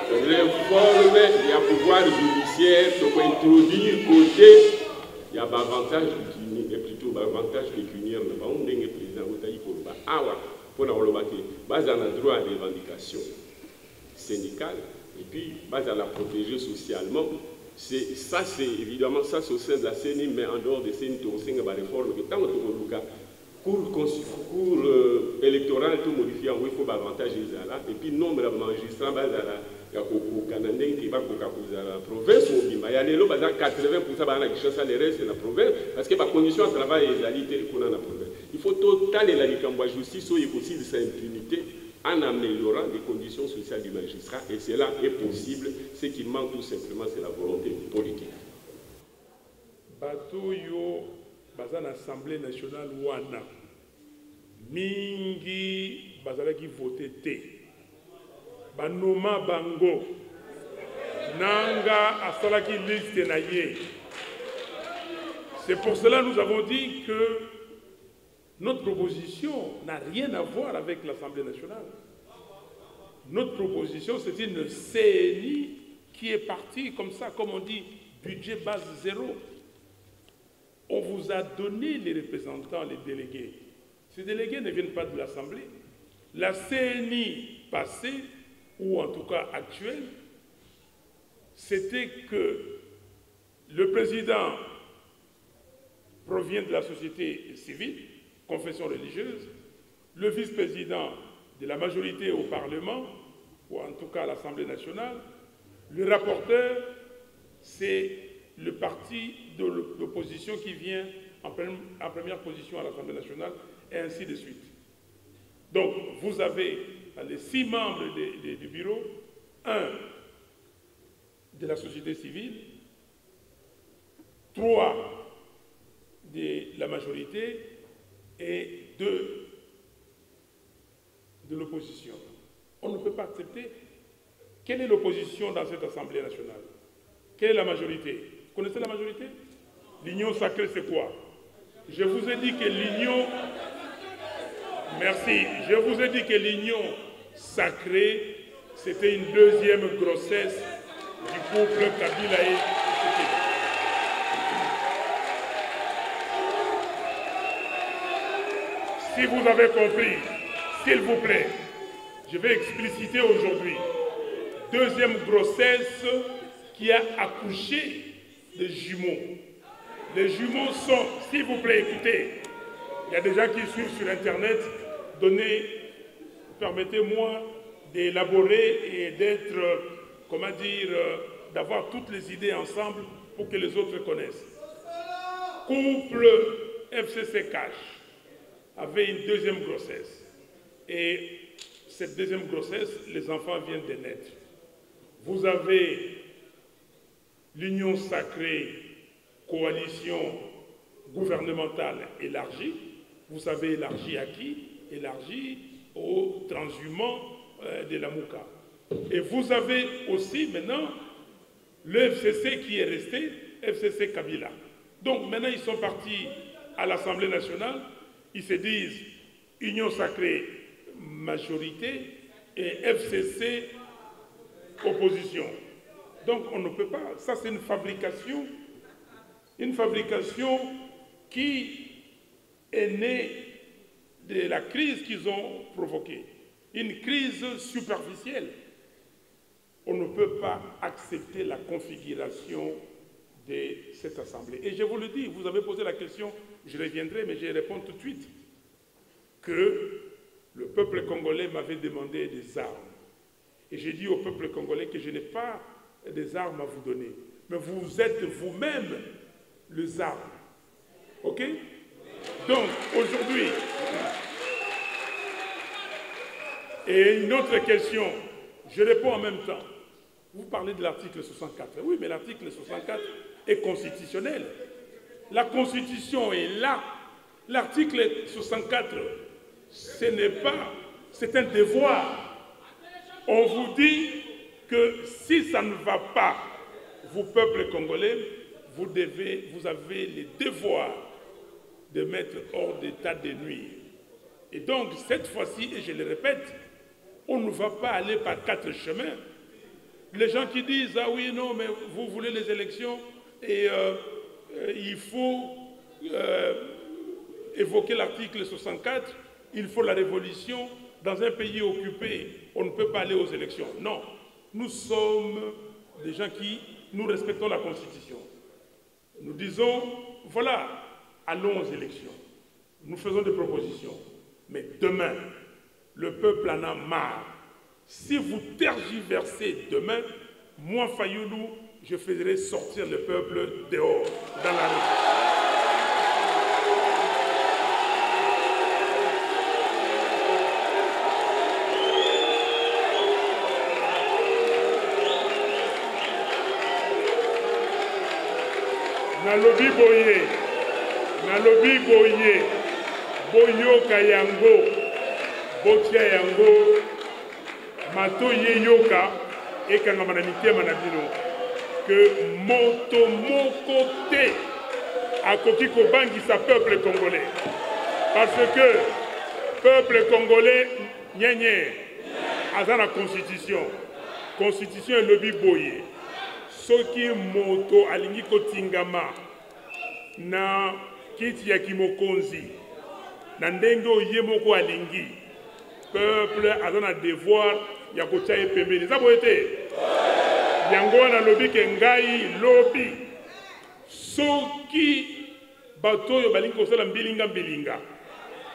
Donc, réforme, il y a pouvoir judiciaire, pour introduire côté, il y a avantage plutôt avantage pécuniaire, mais on est président pour le droit à des revendications syndicales et puis à la protéger socialement. Ça, c'est évidemment ça, c'est au sein de la CENI, mais en dehors de CENI, il y a des réformes. Tant que cours électoral, tout modifié, il faut avantage et puis nombre de magistrats, il y a beaucoup de Canadiens qui vont à la province, il y a 80% de les restes de la province, parce que les conditions de travail et l'égalité qu'on a dans la province. Il faut totaler la justice et aussi de sa impunité en améliorant les conditions sociales du magistrat, et cela est possible. Ce qui manque tout simplement, c'est la volonté politique. Batoyo, bazan Assemblée nationale wana, mingi bazalaki voté té. Banoma bango nanga asalaki liste na ye. C'est pour cela que nous avons dit que notre proposition n'a rien à voir avec l'Assemblée nationale. Notre proposition, c'est une CNI qui est partie comme ça, comme on dit, budget base 0. On vous a donné les représentants, les délégués. Ces délégués ne viennent pas de l'Assemblée. La CNI passée, ou en tout cas actuelle, c'était que le président provient de la société civile, confession religieuse, le vice-président de la majorité au Parlement, ou en tout cas à l'Assemblée nationale, le rapporteur, c'est le parti de l'opposition qui vient en première position à l'Assemblée nationale, et ainsi de suite. Donc, vous avez les 6 membres du bureau, 1 de la société civile, 3 de la majorité et 2 de l'opposition. On ne peut pas accepter. Quelle est l'opposition dans cette Assemblée nationale? Quelle est la majorité? Vous connaissez la majorité? L'union sacrée, c'est quoi? Je vous ai dit que l'union... Merci. Je vous ai dit que l'union sacrée, c'était une deuxième grossesse du couple Kabila et Tshisekedi. Si vous avez compris, s'il vous plaît, je vais expliciter aujourd'hui. Deuxième grossesse qui a accouché de jumeaux. Les jumeaux sont, s'il vous plaît, écoutez, il y a des gens qui suivent sur Internet, permettez-moi d'élaborer et d'être, comment dire, d'avoir toutes les idées ensemble pour que les autres connaissent. Couple FCC Cash avait une deuxième grossesse. Et cette deuxième grossesse, les enfants viennent de naître. Vous avez l'union sacrée, coalition gouvernementale élargie. Vous savez élargie à qui? Élargie aux transhumants de la Mouka. Et vous avez aussi maintenant le FCC qui est resté, FCC Kabila. Donc maintenant ils sont partis à l'Assemblée nationale, ils se disent Union sacrée majorité et FCC opposition. Donc on ne peut pas, ça c'est une fabrication qui est née de la crise qu'ils ont provoquée, une crise superficielle. On ne peut pas accepter la configuration de cette assemblée. Et je vous le dis, vous avez posé la question, je reviendrai, mais je réponds tout de suite, que le peuple congolais m'avait demandé des armes. Et j'ai dit au peuple congolais que je n'ai pas des armes à vous donner, mais vous êtes vous-même les armes. OK? Donc, aujourd'hui, et une autre question, je réponds en même temps. Vous parlez de l'article 64. Oui, mais l'article 64 est constitutionnel. La Constitution est là. L'article 64, ce n'est pas, c'est un devoir. On vous dit que si ça ne va pas, vous, peuple congolais, vous avez le devoir de mettre hors d'état de nuire. Et donc, cette fois-ci, et je le répète, on ne va pas aller par 4 chemins. Les gens qui disent, ah oui, non, mais vous voulez les élections et il faut évoquer l'article 64, il faut la révolution. Dans un pays occupé, on ne peut pas aller aux élections. Non, nous sommes des gens qui, nous respectons la Constitution. Nous disons, voilà, allons aux élections. Nous faisons des propositions. Mais demain, le peuple en a marre. Si vous tergiversez demain, moi, Fayoulou, je ferai sortir le peuple dehors, dans la rue. Nalobi boye, boyoka yango, botia yango, mato ye yoka, et kangamana mitema na bino, que moto moko te a koki kobangisa peuple congolais. Parce que peuple congolais, nyenye, aza na constitution. Constitution est lobi boye. Soki moto alingi kotingama na kiti ya kimokonzi na ndenge oye moko alingi, peuple a na devoir ya kotia ye pembeni. Eza boye te? Yango wana lobi ke ngai lobi soki bato oyo balingi kosala mbilinga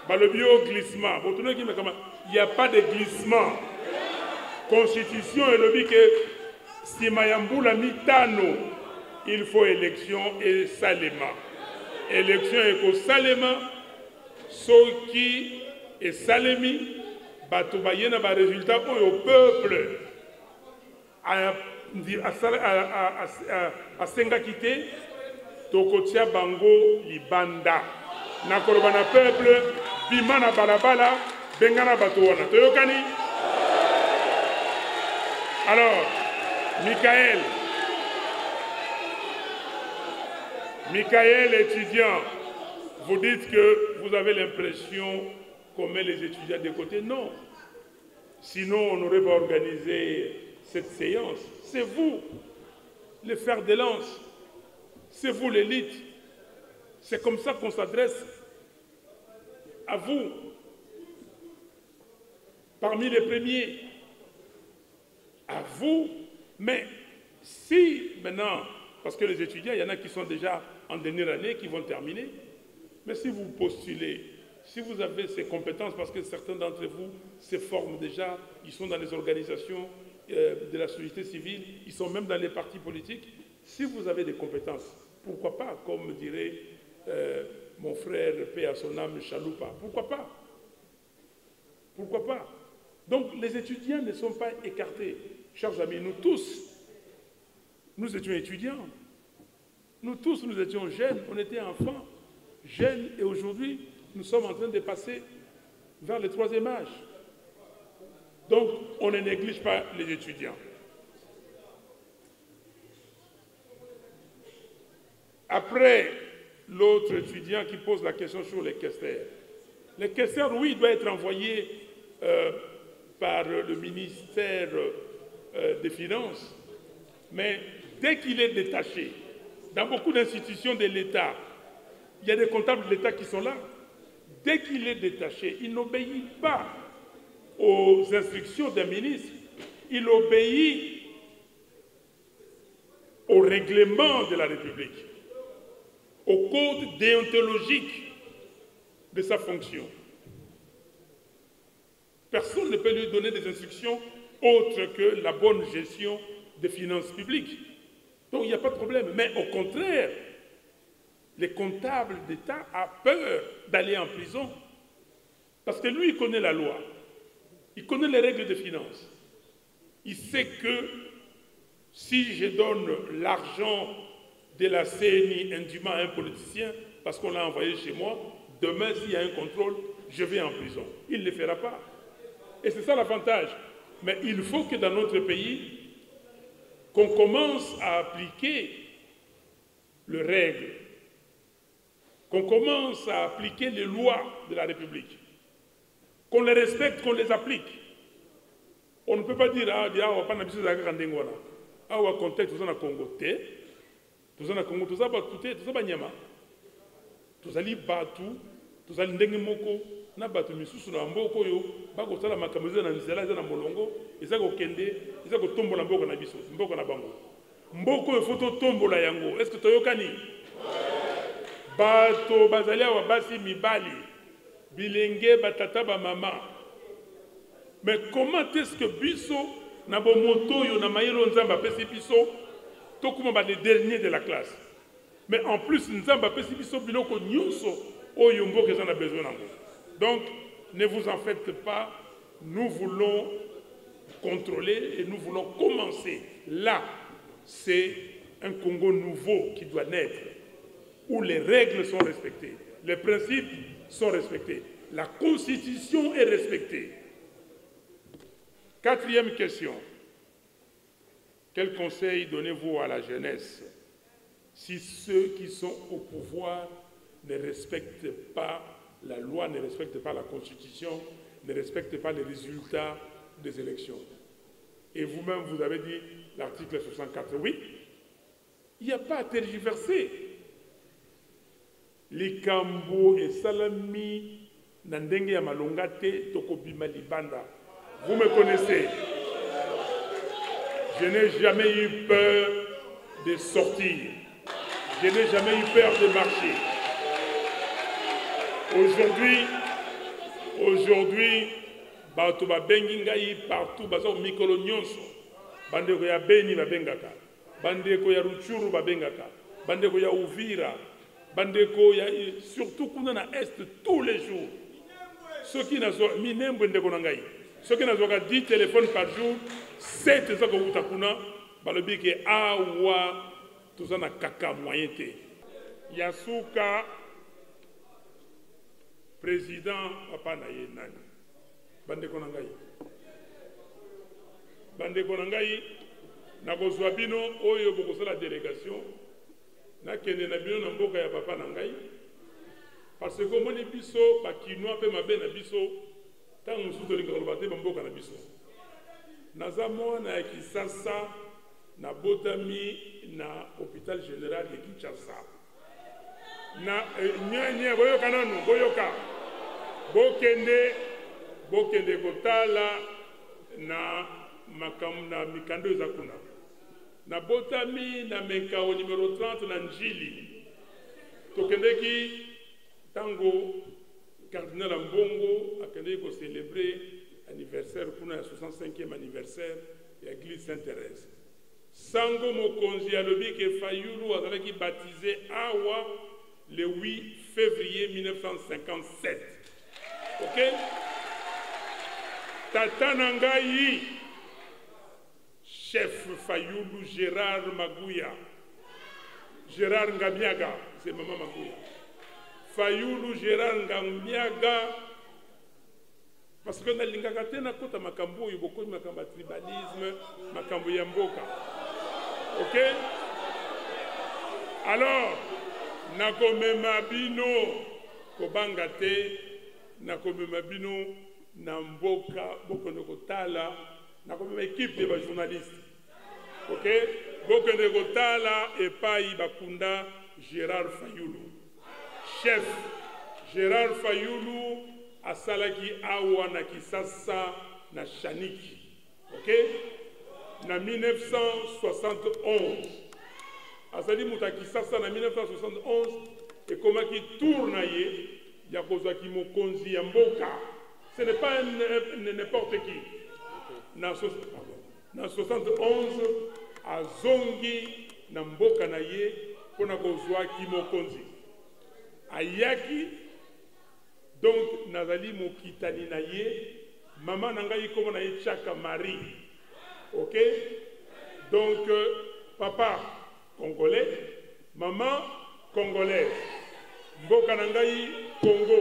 balobi yo glissement, botunaki mekama, il n'y a pas de glissement. Constitution elobi ke sima ya mbula mitano, il faut élection et salema. Élection et ko salema, soki et salemi, bato bayena ba résultat au peuple a senga kite, tokotia bango libanda. Na koloba na peuple, bimana balabala, bengana bato wana. Toyokani? Alors, Michael, étudiant, vous dites que vous avez l'impression qu'on met les étudiants de côté. Non. Sinon, on n'aurait pas organisé cette séance. C'est vous, le fer de lance. C'est vous, l'élite. C'est comme ça qu'on s'adresse à vous. Parmi les premiers. À vous. Mais si maintenant, parce que les étudiants, il y en a qui sont déjà en dernière année, qui vont terminer, mais si vous postulez, si vous avez ces compétences, parce que certains d'entre vous se forment déjà, ils sont dans les organisations de la société civile, ils sont même dans les partis politiques, si vous avez des compétences, pourquoi pas, comme dirait mon frère, paix à son âme, Chaloupa, pourquoi pas? Pourquoi pas? Donc les étudiants ne sont pas écartés. Chers amis, nous tous, nous étions étudiants. Nous tous, nous étions jeunes, on était enfants, jeunes, et aujourd'hui, nous sommes en train de passer vers le 3e âge. Donc, on ne néglige pas les étudiants. Après, l'autre étudiant qui pose la question sur les questeurs, Les caisseurs, oui, il doit être envoyé par le ministère des Finances, mais dès qu'il est détaché, dans beaucoup d'institutions de l'État, il y a des comptables de l'État qui sont là. Dès qu'il est détaché, il n'obéit pas aux instructions d'un ministre, il obéit au règlement de la République, au code déontologique de sa fonction. Personne ne peut lui donner des instructions autres que la bonne gestion des finances publiques. Donc il n'y a pas de problème. Mais au contraire, les comptables d'État ont peur d'aller en prison parce que lui, il connaît la loi, il connaît les règles de finances. Il sait que si je donne l'argent de la CNI indûment à un politicien parce qu'on l'a envoyé chez moi, demain, s'il y a un contrôle, je vais en prison. Il ne le fera pas. Et c'est ça l'avantage. Mais il faut que dans notre pays, qu'on commence à appliquer les règles, qu'on commence à appliquer les lois de la République, qu'on les respecte, qu'on les applique. On ne peut pas dire, ah, on va pas n'habiter dans le Congo. Ah, on va contexte, tout ça, Congo, tout ça, Congo, tout ça, tout ça, Nyama. Tout ça, Batu, tout ça, Ndengemoko, na Batu, Misusu, na Mboko, yo, Bako, ça, la Makamuze, na Nzela, na Molongo, et ça, Kende, et ça, Tombo, la Mboko, na Biso, Mboko, na Bango. Mboko, il faut Tombo, la Yango. Est-ce que tu as Yokani? Bato, Bazalia, Wabasi, Mibali, Bilenge, Batata, Mama. Mais comment est-ce que Biso, na Bomoto, yo, na Mayelo, Nzamba, Pesi Biso, Tokuma, les derniers de la classe. Mais en plus, Nzamba, Pesi Biso, Biloko, Nyuso, Oyombo, que j'en a besoin. Donc, ne vous en faites pas, nous voulons contrôler et nous voulons commencer. Là, c'est un Congo nouveau qui doit naître, où les règles sont respectées, les principes sont respectés, la Constitution est respectée. Quatrième question. Quel conseil donnez-vous à la jeunesse si ceux qui sont au pouvoir ne respectent pas la loi, ne respectent pas la Constitution, ne respectent pas les résultats des élections? Et vous-même, vous avez dit l'article 64. Oui, il n'y a pas à tergiverser. Les Kambo et Salami, Nandenge ya Malongate, Tokobima Libanda. Vous me connaissez. Je n'ai jamais eu peur de sortir. Je n'ai jamais eu peur de marcher. Aujourd'hui, bato ba bengi ngai partout baza au mikolo nyonso. Bandeko ya Beni babengaka. Bandeko ya Ruchuru babengaka. Bandeko ya Uvira. Bandeko ya surtout kuna na est tous les jours. Ceux qui n'ont Minembwe ndeko na ngai. Ceux qui n'ont 10 téléphones par jour, 7 ça ko utakuna balobi ke awa tout ça na kaka moyen te. Yasuka président papa na ye nani. Bandeko na ngai. Bandeko na ngai na kozwa bino oyo bokosala délégation na kende na bino na mboka ya papa na ngai parce que moni biso ba kinoa pe mabe na biso tant mosusu tolinga koloba te ba mboka na biso naza mwana ya Kisasa na botami na hôpital général de Kinshasa na nye boyoka nanu boyoka bokende kotala na makamu na mikando eza kuna na botami na mekao numéro 30 na Njili tokendeki tango cardinal Mbongo akendeki ko célébrer anniversaire kuna ya 65e anniversaire ya église Sainte-Thérèse. Sango mokonzi alobi ke Fayulu azalaki baptisé awa le 8 février 1957. OK? Tata Nangai, chef Fayulu Gérard Magouya. Gérard Ngamiaga, c'est maman Magouya. Fayulu Gérard Ngamiaga, parce que na lingaka te na kota makambo oyo bokomi makambo ya tribalisme, makambo ya mboka. OK? Alors, nakomema bino kobanga te nakomema bino na mboka bokende kotala nakomema équipe de journaliste. OK, bokende kotala epai bakunda Gérard Fayulu. Chef Gérard Fayulu asalaki awa na Kisasa na Shaniki. OK, na 1971 asali muta Kisasa na 1971 ekomaki tour na ye ya kozaki mokonzi ya mboka. Ce n'est pas n'importe qui. Na 71 azongi na mboka na ye pona kozwaki mokonzi. Ayaki donc nazali mokitani na ye mama nangai koma na ye Chaka Marie. OK, donc papa congolais, maman congolaise, mboka nangai Congo.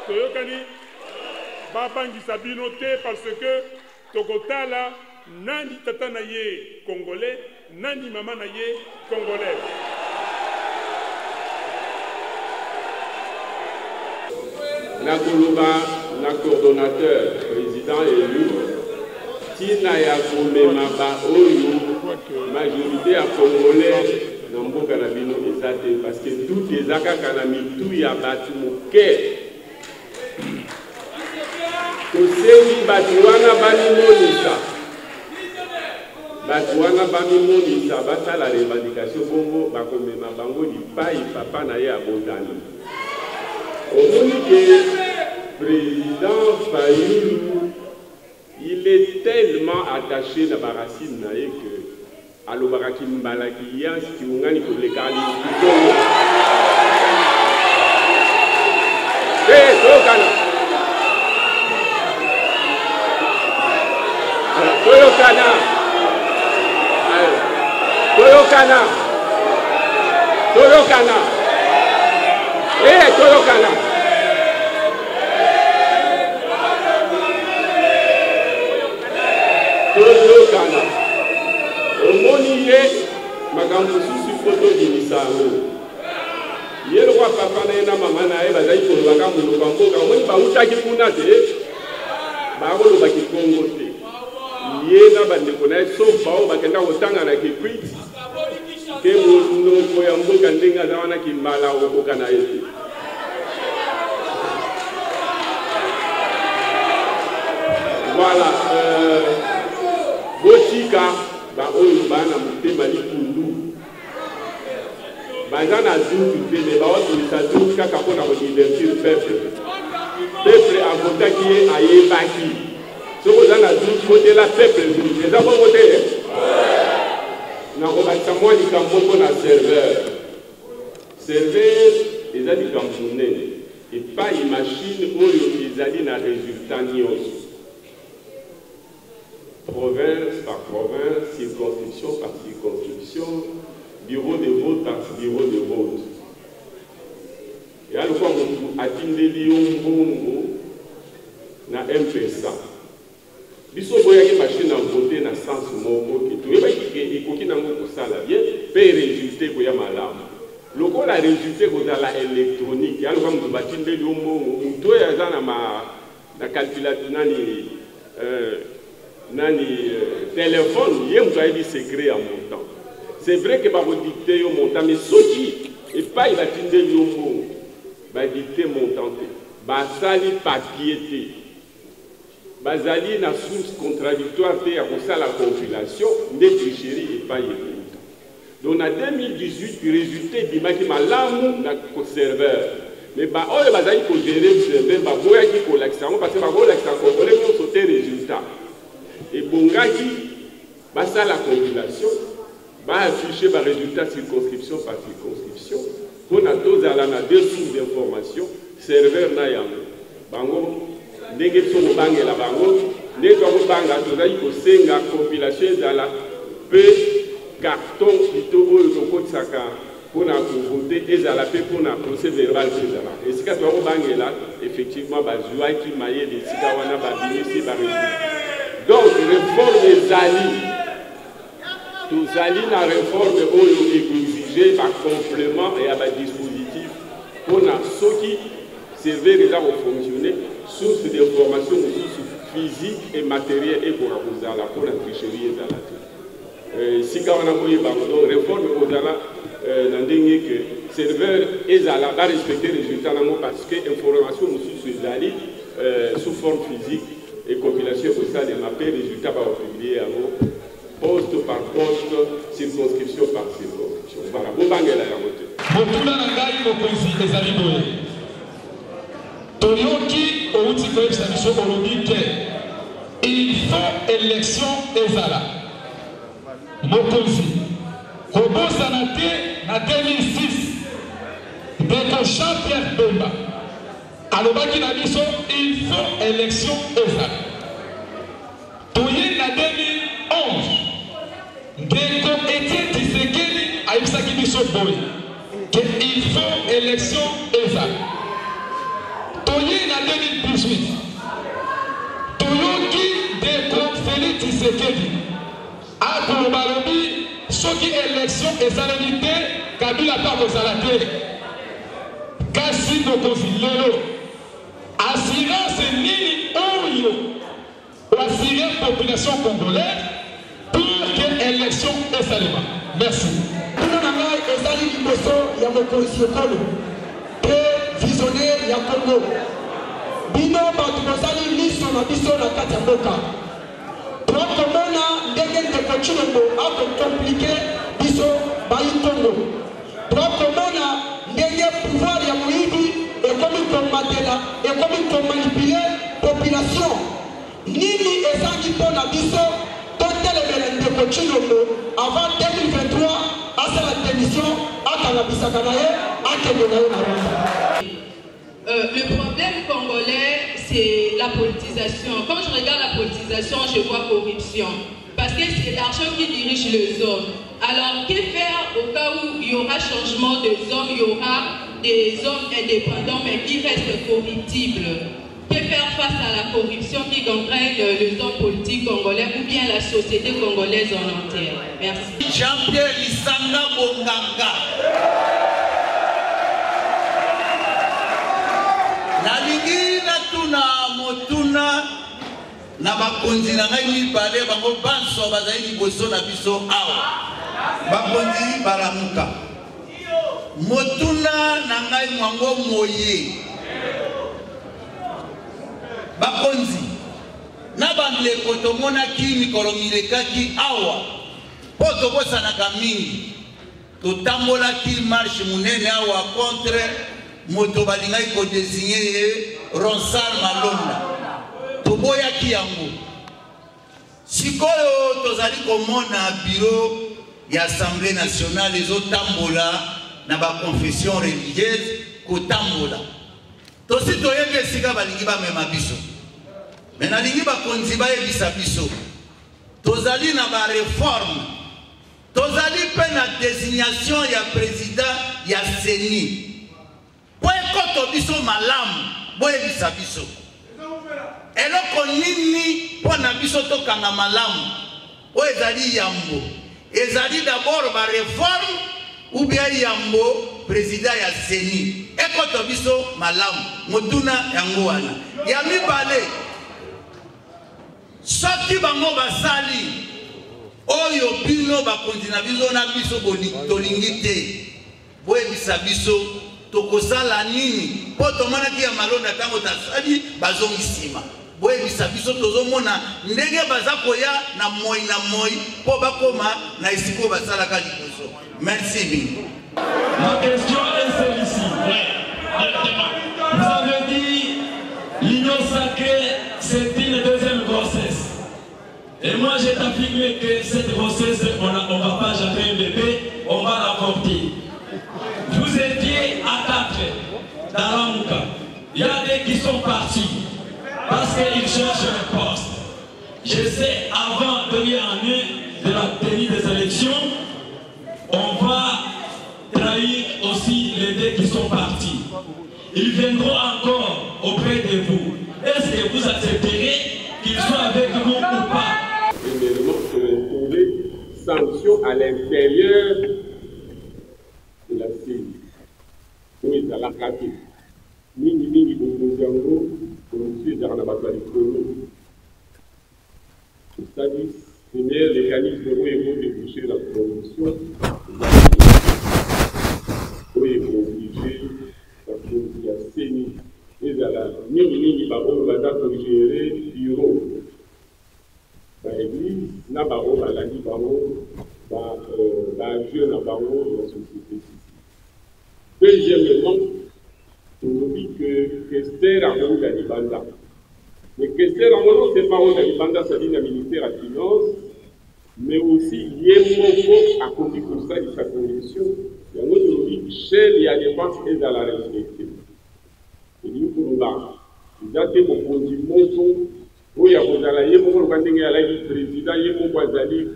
Toyokani babangi sabino te parce que tokotala nani tata na ye congolais, nani mama na ye congolaise. Na koloba na coordonnateur président élu tina ya komema ba oyo majorité ya congolais na mboka na bino ezate parce que tout ezaka kana mitu ya batu moke tosengi batu wana bamimonisa basala revendication bongo bakomema bango lipai papa na ye abotani. Omoni que président Fayulu il est tellement attaché à la racine que alobaki mbalaki yas ki ungani kolekali kitongo toyokana omoni ye makambo susu foto dimisango ye lokwa papa na ye na mama na ye bazali kolobaka monoko ya mboka omoni bautaki kuna te bakolobaki kongo te ye na bandeko na ye sauf bao bakenda kotanga na kikwiti ke monoko ya mboka ndenge aza wana kimbala okoka na ye te. Voilà, botika ba oyo bana mutema likundu bazana zutu te me ba oto lisazu kaka pona ko divertir peuple avotaki ye ayebaki soko zana zutu kote la peuple eza bongo te na kobakisa mwa likambo mpona serveur eza likambo monene epai machine oyo ezali na résultat nyonso province par province, circonscription par circonscription, bureau de vote par bureau de vote. Et alors, quand on a na M-Pesa, biso boyaki machine à voter na sens moko ki to yebaki ekoki nango kosala bien pe résultat koya malamu loko la résultat kozala électronique alors quand on batindeli ombongo muto yaza na calculateur nani téléphone yé muto ayebi secret ya montant. C'est vrai que bakodicte yo montant mais soki epai batindeli ombongo badicte montant te basali papier te bazali na source contradictoire te ya kosala compilation nde tricherie epai ekuta. Donc en 2018 résultat bimaki malamu na serveur mais ba oyo bazali kogere serveur baboyaki kolakisa yango parce que bakolakisa congolais nyonso te résultat ebongaki basala compilation baaffiche barésultat circonscription par circonscription mpona tozala na deux sources d'information serveur na yango bango ndenge biso kobangela bango nde twakobanga tozali kosenga compilation ezala mpe carton plito oyo tokotisaka mpona kovote ezala mpe mpona procès verbal mpe ezala esika twakobangela effectivement bazwaki mayele esika wana babimisi baresultat. Donc réforme ezali tozali na réforme oyo exige ba complément et ba dispositif mpona soki serveurs les ont fonctionné, source d'information physique et matérielle et pour la tricherie et la si quand on a voulu réforme au-delà que serveur et à la respecter les résultats parce que l'information sous forme physique et compilation pour ça, les mappés, les résultats vont publier poste par poste, circonscription par circonscription. Voilà, vous bangez la montée. Il faut élection ezala. Mokonzi. Robo Sanate en 2006. Dès Jean-Pierre Bemba. Alobaki na biso, il faut élection ezala. Toye na 2011. Dès Etienne Tshisekedi a yebisaki biso boye. Que il faut élection ezala. Toye na 2018. Toyoki Deko Félix Tshisekedi. A Kolobalobi, soki élection ezaleli te, Kabila pa kozala te. Kasi Mokonzi lelo. Assurance nini oyo assurer la population congolaise pour que l'élection esalema. Merci. Kuna nangai ezali liboso ya Mokonzi Ekolo. Te visionnaire ya Congo. Bino bato bozali liso na biso na kati ya mboka. Tokomona ndenge ndeko Tshilombo akokomplike biso bayi Congo. Tokomona ndenge pouvoir ya moyibi ekomi komatela, ekomi komanipule population. Nini ezangi mpona biso totelemela ndeko Tshilombo avant 2023 asala démission akangabisaka na ye akende na ye na Rwanda. Le problème congolais, c'est la politisation. Quand je regarde la politisation, je vois corruption. Parce que c'est l'argent qui dirige les hommes. Alors, que faire au cas où il y aura changement des hommes, il y aura des hommes indépendants, mais qui restent corruptibles? Que faire face à la corruption qui gangrène les hommes politiques congolais ou bien la société congolaise en entière? Merci. Jean-Pierre Lisanga Bonganga. Nalingi natuna motuna na bakonzi na ngai mibale bango banso bazali liboso na biso awa bakonzi balamuka motuna na ngai mwango moye bakonzi na bandeko tomonaki mikolo milekaki awa po tobosanaka mingi totambolaki marche munene awa contre moto balingai ko désigner Ronsal Malonda toboyaki yango sikoyo tozali komona bureau ya Assemblée nationale ezotambola na ba confession religieuse kotambola tosi toyebi esika balingi bamema biso me nalingi bakonzi bayebisa biso tozali na ba réforme tozali mpe na désignation ya président ya CENI po ekoto biso malamu boyebisa biso eloko nini mpo na biso tokanga malamu oyo ezali yambo ezali d'abord ba réforme ou bien yambo président ya CENI ekoto biso malamu motuna yango wana ya mibale soki bango basali oyo bino bakonzi na biso na biso tolingi te boyebisa biso tokosala nini po tomonaki ya Malonda tango tasali bazongisima boyebisa biso tozomona ndenge baza koya na moi po bakoma na esiko basalaka liboso. Merci bien. Ma question est celle-ci. Vous avez dit l'union sacrée c'est une deuxième grossesse. Et moi j'ai affirmé que cette grossesse on va pas jamais un bébé, on va l'avorter. Vous étiez à 4 dans Lamuka. Il y a des qui sont partis parce qu'ils cherchent un poste. Je sais, avant de la tenue des élections, on va trahir aussi les deux qui sont partis. Ils viendront encore auprès de vous. Est-ce que vous accepterez qu'ils soient avec vous ou pas? Premièrement, pour les sanctions à l'intérieur de la CENI. Oui, dans la pratique. mingi bokonzi yango corruption ezalaka na bato ya likolo. C'est-à-dire, le meilleur mécanisme oyo ekodéboucher la corruption oyo ekooblige bakonzi ya seni ezala mingi baoyo baza kogere bureau baeglise na bango balandi bango bajeune na bango ya société civile. Deuxièmement, on dit que Kester a rendu la Libanda. Mais Kester a rendu c'est pas la Libanda, ça dit la ministère à finance, mais aussi Yemoko a conduit pour ça de sa condition. Il y a un autre dit cher et à dépense et à la respecter. Il dit pour nous là, il a été mon conduit Monto, où il y a un Yemoko, le président Yemoko Azali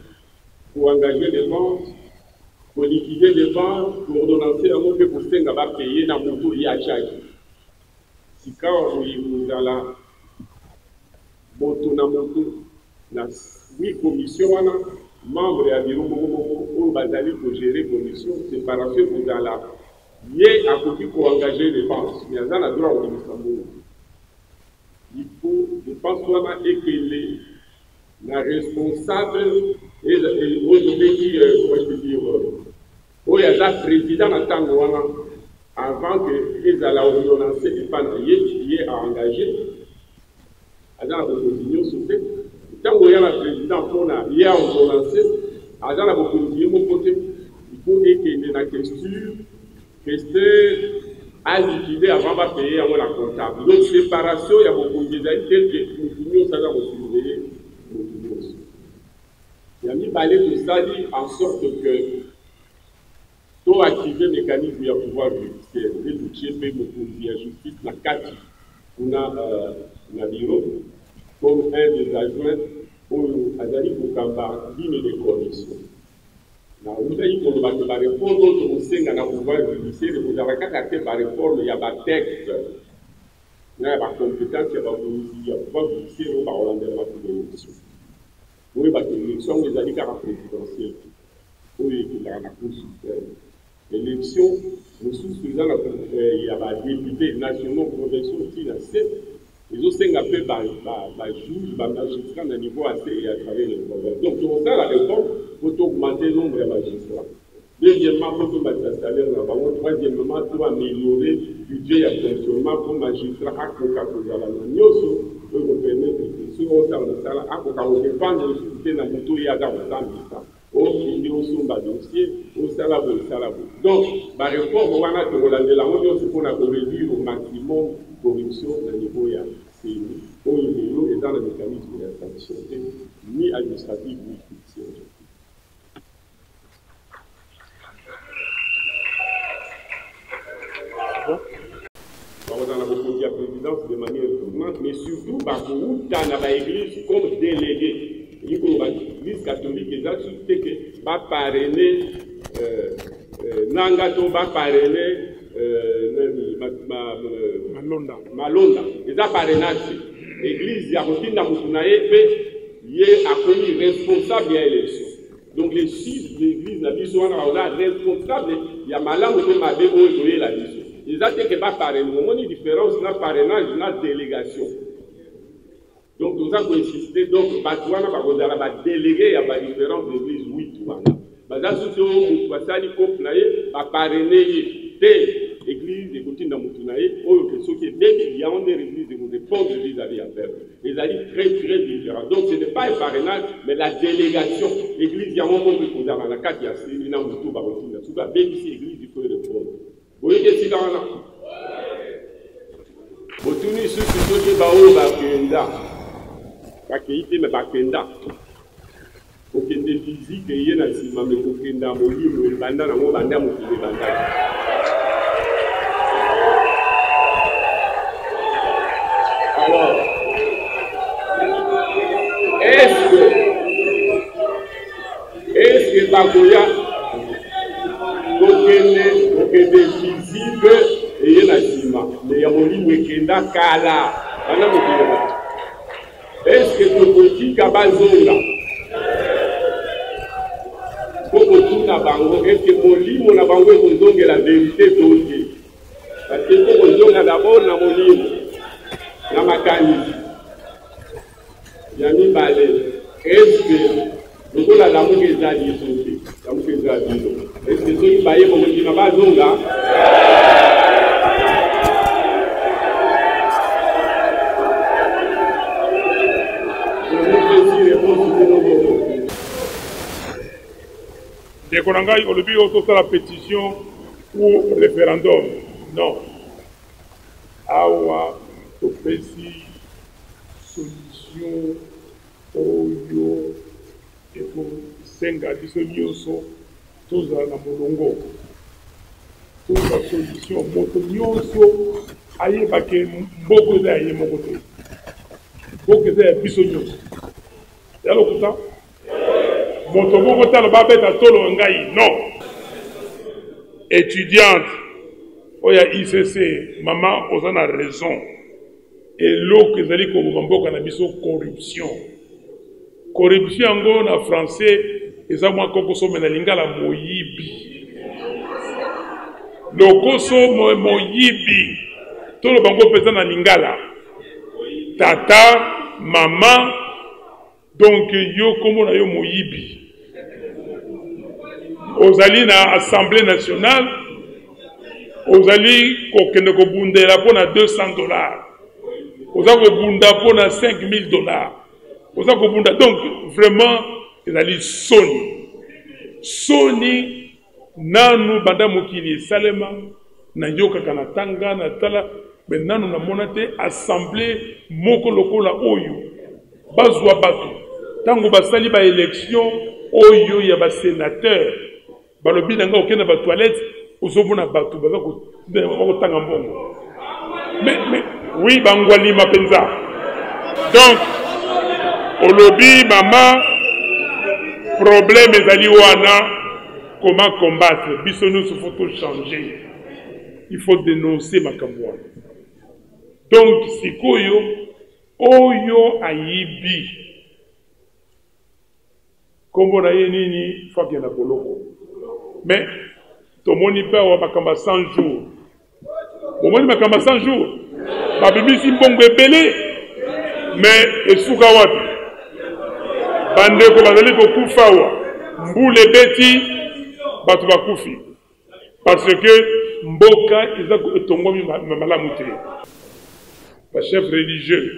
pour engager les ventes. Pour liquider les ventes, pour ordonnancer un mot pour que va payer dans mon tour, il y a chaque. Si quand vous avez la moto, la 8 commissions, membres à bureau, pour bazali pour gérer commission, séparation, vous avez la. Il y a côté pour engager les ventes. Il y a un droit au Luxembourg. Il faut, je pense, et que les responsables et aujourd'hui qui, comment je peux dire, où il y a un président en tant que avant qu'ils aient ordonnancé et pas qui est engagé, dans la proposition soufflée, tant qu'il y a un président pour il y a ordonnancé, dans la proposition mon côté, il faut que la question à liquider avant de payer à la comptable. Donc séparation, il y a beaucoup de détails tels que nous ça va surveiller. Il y a mis parler de ça en sorte que tout activer le mécanisme de pouvoir judiciaire, de toucher le la justice, la CAT, on a bureau, comme un des adjoints pour Azali Boukamba, ligne de commission. Vous avez dit qu'on va répondre au sein de la pouvoir judiciaire, vous avez qu'à réforme, il y a un texte, il y a une compétence, il y a un pouvoir judiciaire, on va relancer la commission. Oui, parce que l'élection des années présidentielles, oui, il y a la Cour suprême. L'élection, nous sommes il y a des députés nationaux, provinciaux, qui la CEP, ils ont un peu de juge, de magistrat à niveau assez et à travers les problèmes. Donc, pour ça, la réforme, il faut augmenter le nombre de magistrats. Deuxièmement, il faut mettre le salaire en avant. Troisièmement, il faut améliorer le budget et le fonctionnement pour les magistrats à Coca-Cola. Nous pouvons permettre que ceux qui ont le salaire à Coca-Cola dépendent de l'utilité de la moto et à la au milieu au dossier, au salaire. Donc, la réforme, on a réduire au maximum la corruption au niveau de la CNI, au niveau et dans le mécanisme de la sanction, ni administrative, ni judiciaire. On a beaucoup de présidence de manière tournante, mais surtout, beaucoup dans l'église comme délégué. L'Église catholique est ajouté que va parrainer Nangato va parrainer Malonda. Ils ont parrainé l'Église Yarotina Moutunae est accueilli responsable de l'élection. Donc les 6 de l'Église la mission on a responsable il y a Malam qui m'a dévoilé la mission. Ils ont dit que va parrainer. Au moins une différence dans parrainage dans la délégation. Donc, nous avons insisté, donc, nous avons délégué à la différence de l'église 8. Nous avons parrainé l'église de Goutin Moutunae, ceux qui étaient il y a une église de répondre vis-à-vis à faire. Les alliés très différents. Donc, ce n'est pas un parrainage, mais la délégation. L'église, il y a un moment où nous avons la carte, il y a une Moutou Barotina. Tout va bien ici, l'église, il faut répondre. Vous voyez que c'est dans là. Vous tenez ceux qui sont des baos, bakeyite me bakenda okende physique ye na nsima me kokenda molimo ebanda nango banda mokili ebanda. Alors est-ce que bakoya kokende physique eye na nsima me ya molimo ekenda kala banda mokili ebanda. Est-ce que le politique a bazonga? Est-ce que mon livre n'a pas la vérité d'aujourd'hui? Parce que na d'abord na molimo na makanisi ya mibale eske lokola lamuka eza liso te lamuka eza bino eske soki baye bomondima bazonga Dekonangai olobi autosala pétition ou référendum. Non. Awa topesi solution oyo ekosenga biso nyonso tozala na molongo. Toza solution moto nyonso ayebake mboko eza ya ye moko te. Mboko eza ya biso nyonso. Ya lokuta? Moto moko talo babeta tolo ngai non. Étudiante oya ICC maman ozana raison eloko ezali koboma mboka na biso corruption. Corruption yango na français eza mwa kokoso mena lingala moyibi. Lokoso moyibi tolo bango pesa na lingala. Tata, maman, donc yo komo na yo moyibi. Ozali na Assemblée nationale, ozali kokende kobundela pona $200. Oza kobunda pona $5,000. Oza kobunda donc vraiment ezali soni. Soni nanu banda mokili salema na yoka na tanga na tala mais nanu na monate assemblée moko lokola oyo bazwa bato tango basali ba élection oyo ya ba sénateur balobi nanga okenda ba toilette ozobona bato baza ko tanga mbongo mais oui bangwali mapenza donc olobi mama problème ezali wana comment combattre biso nous il faut tout changer il faut dénoncer makambo wana donc sikoyo oyo ayibi kombo na ye nini faki na boloko mais tomoni pa wa makamba 100 jours omoni makamba 100 jours babimisi mbongo ebele mais esuka wapi bandeko bazali kokufa wa mbule beti bato bakufi parce que mboka eza etongwami malamu te bachef religieux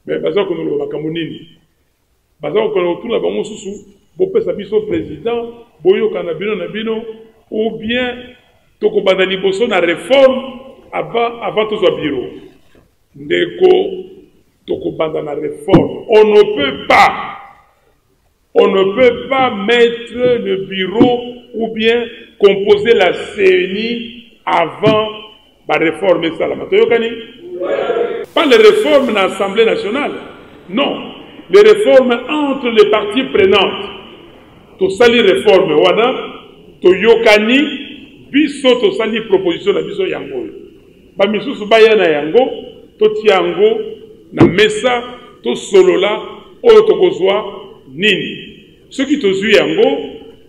mais baza konoloba makambo nini baza kokola kotuna bango susu bopesa biso président boyoka na bino ou bien tokobanda liboso na réforme avant tozwa bureau ndeko tokobanda na réforme on ne peut pas mettre le bureau ou bien composer la CENI avant la réforme et ça la matoyokani pas les réformes dans l'Assemblée nationale non les réformes entre les parties prenantes to sali réforme wana to yokani biso to sali proposition na biso yango ba misusu baya na yango to tiango na mesa to solola oyo tokozwa nini soki tozwi yango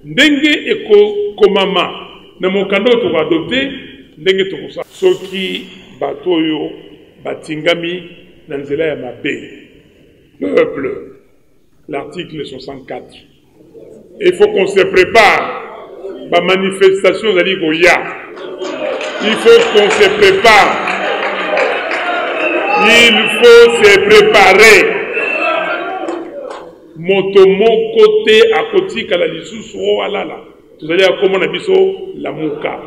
ndenge ekokomama na mokanda oyo tokoadopte ndenge tokosa soki bato oyo batingami na nzela ya mabe peuple l'article 64 il faut qu'on se prépare ba manifestation zali koya il faut qu'on se prépare il faut se préparer moto moko te akotika la lisusu o alala tozali akoma na biso lamuka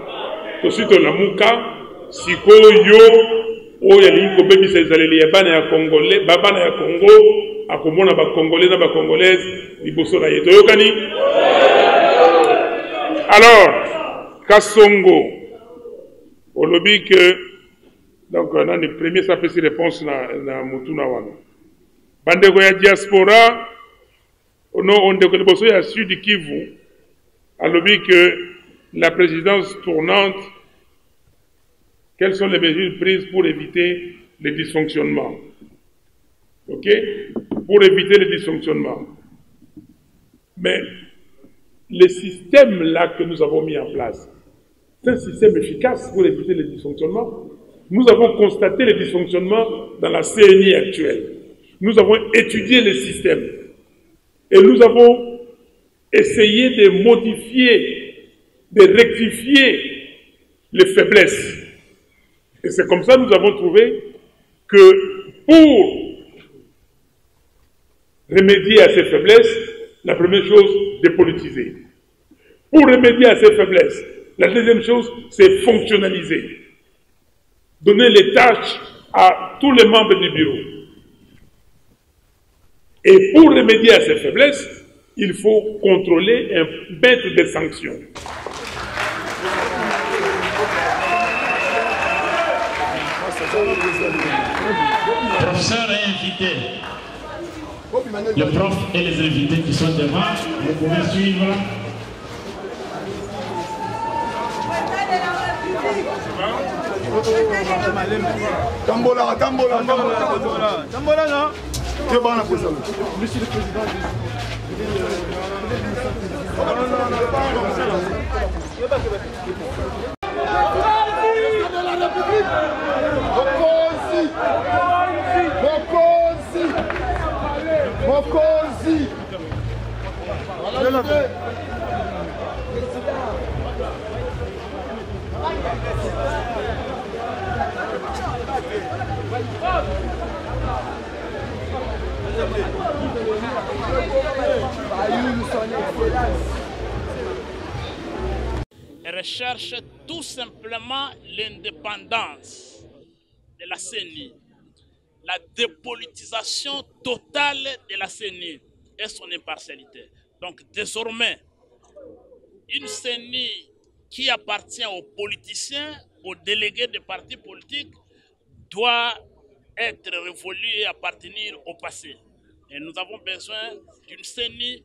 tosito lamuka sikoyo oyo alingi kobebisa ezaleli ya bana ya congolais babana ya Congo akomona ba congolais na ba congolaise liboso na ye toyokani alors Kasongo olobi que donc on a le premier ça fait réponse na mutuna wana bandeko ya diaspora on décolle liboso ya Sud Kivu alobi que la présidence tournante quelles sont les mesures prises pour éviter les dysfonctionnements? Ok? Pour éviter les dysfonctionnements. Mais le système là que nous avons mis en place, c'est un système efficace pour éviter les dysfonctionnements. Nous avons constaté les dysfonctionnements dans la CNI actuelle. Nous avons étudié le système et nous avons essayé de modifier, de rectifier les faiblesses. Et c'est comme ça que nous avons trouvé que pour remédier à ces faiblesses, la première chose, dépolitiser. Pour remédier à ces faiblesses, la deuxième chose, c'est fonctionnaliser. Donner les tâches à tous les membres du bureau. Et pour remédier à ces faiblesses, il faut contrôler et mettre des sanctions. Le professeur est invité. Le prof et les invités qui sont devant, vous pouvez suivre. Tambola, tambola, tambola, tambola, non? Monsieur le Président, Mokosi. Elle recherche tout simplement l'indépendance de la CENI, la dépolitisation totale de la CENI et son impartialité. Donc désormais, une CENI qui appartient aux politiciens, aux délégués des partis politiques, doit être révolue et appartenir au passé. Et nous avons besoin d'une CENI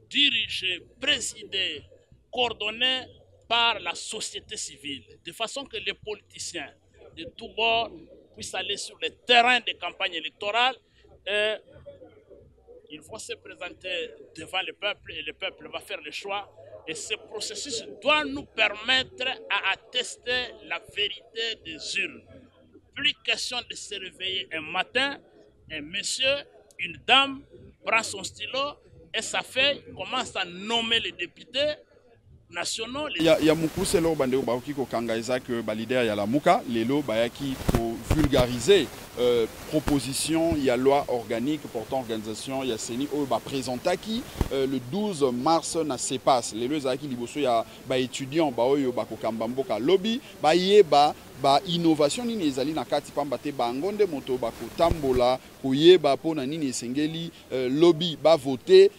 dirigée, présidée, coordonnée par la société civile, de façon que les politiciens de tous bords puissent aller sur le terrain des campagnes électorales et ils vont se présenter devant le peuple et le peuple va faire le choix. Et ce processus doit nous permettre à attester la vérité des urnes. Plus question de se réveiller un matin, un monsieur, une dame prend son stylo et sa feuille commence à nommer les députés nationaux. Il y a beaucoup de gens qui ont que leader ya la muka, lelo bayaki pour vulgariser proposition, il y a loi organique portant organisation, il y a CENI au présenté qui le 12 mars na CEPAS, lelo zaki liboso ya ba étudiant ba oyo ba kokambamboka lobby ba yeba ba innovation nini ezali na kati pamba te bangonde moto ba kotambola koyeba pona nini esengeli lobby ba voter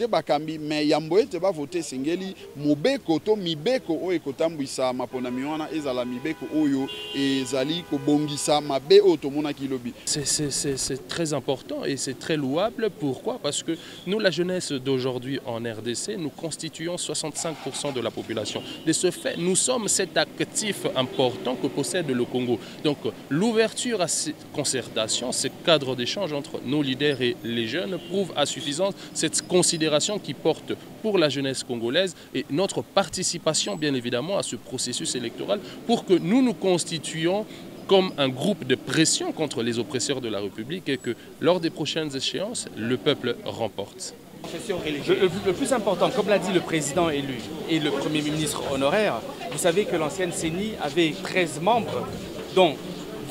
ba kambi mais yambo ete ba voter sengeli mobeko to mibeko oyo ekotambwisa mapona miwana ezala mibeko oyo ezali kobongisa mabe oyo tomona ki lobby. C'est très important et c'est très louable. Pourquoi? Parce que nous, la jeunesse d'aujourd'hui en RDC, nous constituons 65% de la population. De ce fait, nous sommes cet actif important que possède le Congo. Donc l'ouverture à ces concertations, ces cadres d'échange entre nos leaders et les jeunes prouve à suffisance cette considération qui porte pour la jeunesse congolaise et notre participation bien évidemment à ce processus électoral pour que nous nous constituions comme un groupe de pression contre les oppresseurs de la République et que lors des prochaines échéances, le peuple remporte. Le plus important, comme l'a dit le président élu et le Premier ministre honoraire, vous savez que l'ancienne CENI avait 13 membres, dont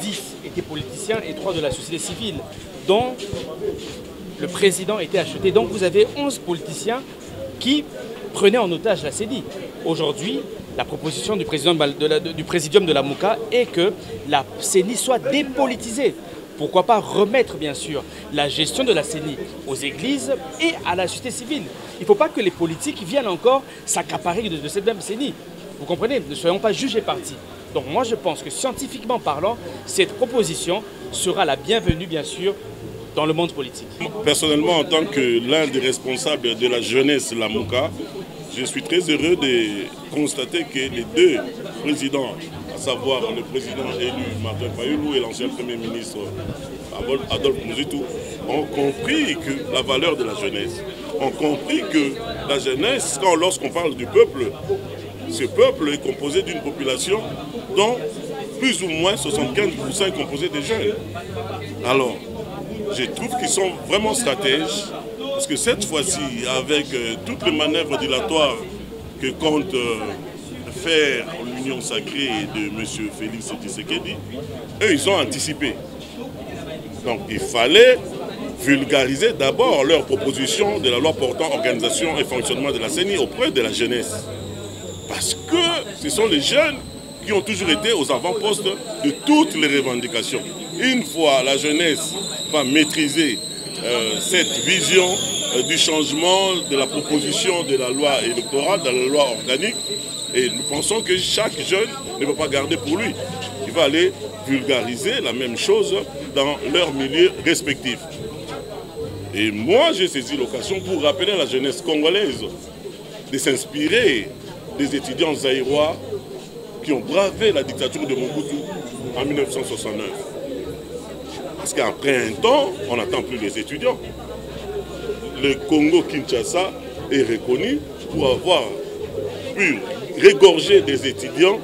10 étaient politiciens et 3 de la société civile, dont le président était acheté. Donc vous avez 11 politiciens qui prenaient en otage la CENI. Aujourd'hui, la proposition du présidium de la MOUCA est que la CENI soit dépolitisée. Pourquoi pas remettre bien sûr la gestion de la CENI aux églises et à la société civile. Il ne faut pas que les politiques viennent encore s'accaparer de cette même CENI. Vous comprenez? Ne soyons pas jugés partis. Donc moi je pense que scientifiquement parlant, cette proposition sera la bienvenue bien sûr dans le monde politique. Personnellement, en tant que l'un des responsables de la jeunesse la MOUCA, je suis très heureux de constater que les deux présidents, à savoir le président élu Martin Fayulu et l'ancien Premier ministre Adolphe Mouzitou, ont compris que la valeur de la jeunesse, ont compris que la jeunesse, lorsqu'on parle du peuple, ce peuple est composé d'une population dont plus ou moins 75% composé de jeunes. Alors, je trouve qu'ils sont vraiment stratèges, parce que cette fois-ci, avec toutes les manœuvres dilatoires que compte faire l'Union sacrée de M. Félix Tshisekedi, eux, ils ont anticipé. Donc, il fallait vulgariser d'abord leur proposition de la loi portant organisation et fonctionnement de la CENI auprès de la jeunesse. Parce que ce sont les jeunes qui ont toujours été aux avant-postes de toutes les revendications. Une fois la jeunesse va maîtriser cette vision du changement de la proposition de la loi électorale, de la loi organique, et nous pensons que chaque jeune ne peut pas garder pour lui. Il va aller vulgariser la même chose dans leur milieu respectif. Et moi, j'ai saisi l'occasion pour rappeler à la jeunesse congolaise de s'inspirer des étudiants zaïrois qui ont bravé la dictature de Mobutu en 1969. Parce qu'après un temps, on n'attend plus les étudiants. Le Congo-Kinshasa est reconnu pour avoir pu régorger des étudiants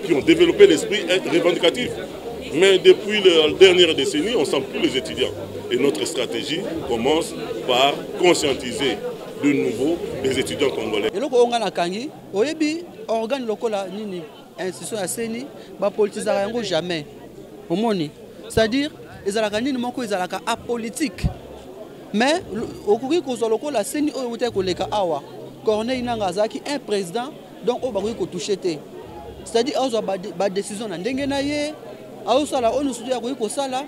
qui ont développé l'esprit revendicatif. Mais depuis la dernière décennie, on ne sent plus les étudiants. Et notre stratégie commence par conscientiser de nouveau les étudiants congolais. Et donc, on a kangi, oyebi organe lokola nini institution ya CENI ba politisera yango jamais. Omoni, c'est-à-dire ezalaka nini moko ezalaka apolitique. Mais okoki ko lokola CENI oyo uta koleka awa. Corneille Nangaa azaki un président donc on va ko toucher té. C'est-à-dire azo ba décision na ndenge na ye, azo sala onu sudia ko sala.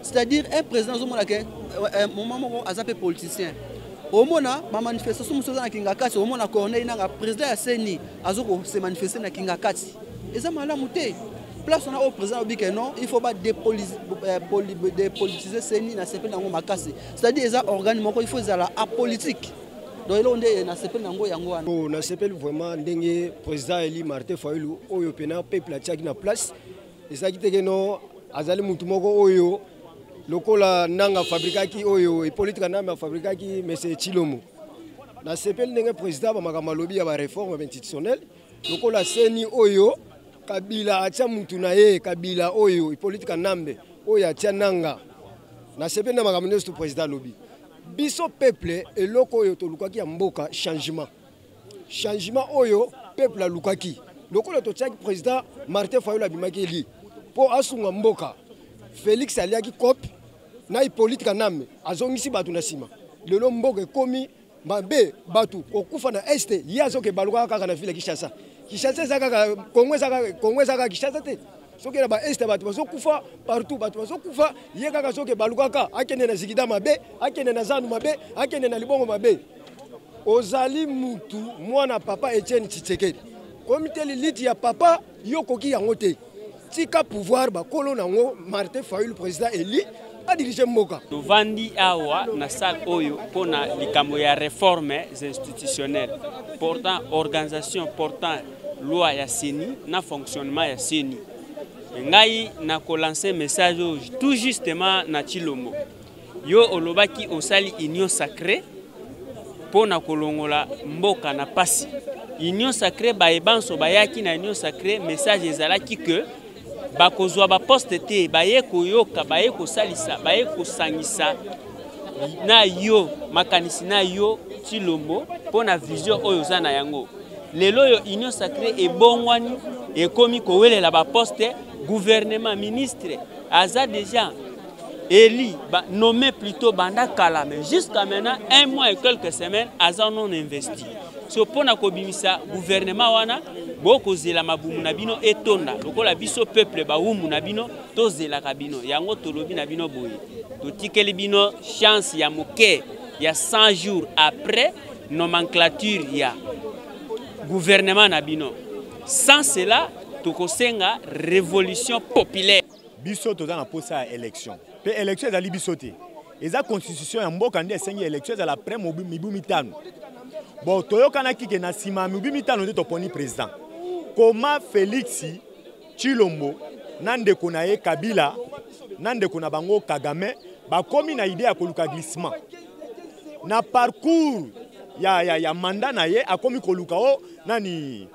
C'est-à-dire un président un moment un politicien. Au moment ma manifestation na Kingakati, au moment Corneille Nangaa président ya CENI azoko se manifester na Kingakati. Et ça malamu te. Place on a au président obi que non, il faut pas dépolitiser CENI na CP nango makasi. C'est-à-dire les organes moko il faut la apolitique. Donc là on est na CP nango yango wana. Oh na CP vraiment ndenge président Eli Martin Fayulu oyo pena peuple atiaki na place. Ezaki te que non azali mutu moko oyo lokola nanga fabrikaki oyo et politique nanga fabrikaki monsieur Chilomo na sepel ndenge président ba makambo lobi ya ba réforme institutionnelle lokola CENI oyo Kabila atia mutu na ye Kabila oyo politique nambe oyo atia nanga na sepel na makambo nyo président lobi biso peuple eloko oyo to lukaki ya mboka changement oyo peuple a lukaki lokola to tiaki président Martin Fayulu abimaki li po asunga mboka Félix aliaki copie na politique name azongisi batu na sima lelo mboka ekomi mabe batu kokufa na este yazo ke baluka kaka na ville Kinshasa zaka Kongo zaka Kinshasa te soki na ba este batu bazokufa partout batu bazokufa ye kaka soki baluka kaka akende na zikida mabe akende na zandu mabe akende na libongo mabe ozali mutu mwana papa Etienne Tshisekedi komite liti ya papa yokoki yango te tika pouvoir ba kolo nango Martin Fayulu président Eli a dirigé mboka. Tovandi awa na salle oyo pona likambo ya réforme institutionnelle portant organisation portant loi ya CENI na fonctionnement ya CENI. Ngai na ko lancer message tout justement na Chilomo. Yo olobaki osali union sacrée pona kolongola mboka na pasi. Union sacrée ba ebanso bayaki na union sacrée message ezalaki que bakozwa ba poste te baye koyoka baye kosalisa baye kosangisa na yo makanisi na yo Chilombo pona vision oyo za na yango lelo yo union sacrée ebongwani ekomi kowelela ba poste gouvernement ministre aza déjà Eli nommé plutôt banda kala mais jusqu'à maintenant 1 mois et quelques semaines aza non investi so pona kobimisa gouvernement wana boko zela mabumu na bino etonda lokola biso peuple ba umu na bino to zela kabino yango tolobi na bino boye to tikeli bino chance ya moke ya 100 jours après nomenclature ya gouvernement na bino sans cela tokosenga révolution populaire biso toza na posa ya élection pe élection ezali biso te eza constitution ya mboka nde esengi élection ezala après mibu mitano bon toyokana kike na sima mibu mitano nde toponi président comment Félix Tshilombo nandeko na ye Kabila nandeko na bango Kagame bakomi na idée ya koluka glissement na parcours ya mandat na ye akomi koluka o nani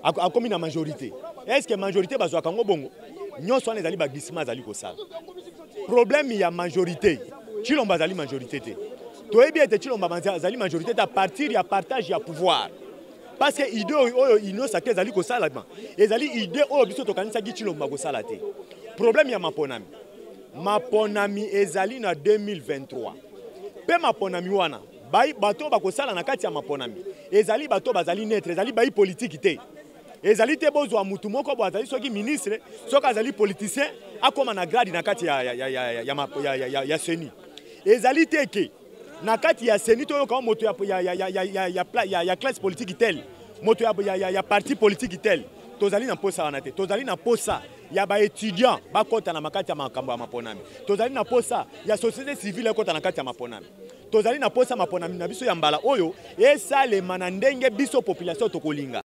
akomi na majorité est-ce que majorité bazwa kango bongo nyonso wana ezali baglissement azali kosala. Problème ya majorité Tshilombo azali majorité te. Toyebi ete Tshilombo azali majorité à partir ya partage ya pouvoir. Parce que idée oyo inosaka ezali kosala ezali idée oyo biso tokanisaki Tshilombo kosala te. Problème ya maponami. Maponami ezali na 2023. Pe maponami wana bato bakosala na kati ya maponami ezali bato bazali netre ezali bayi politique te. Ezali te bozwa mutu moko bo azali soki ministre soki azali politicien akoma na grade na kati ya seni. Ezali te ke na kati ya seni to yoka moto ya classe politique tel moto ya parti politique tel tozali na posa wana te. Tozali na posa ya ba étudiant bakota na makati ya makambo ya maponami. Tozali na posa ya société civile ekota na kati ya maponami. Tozali na posa maponami na biso ya mbala oyo esalema na ndenge biso population tokolinga.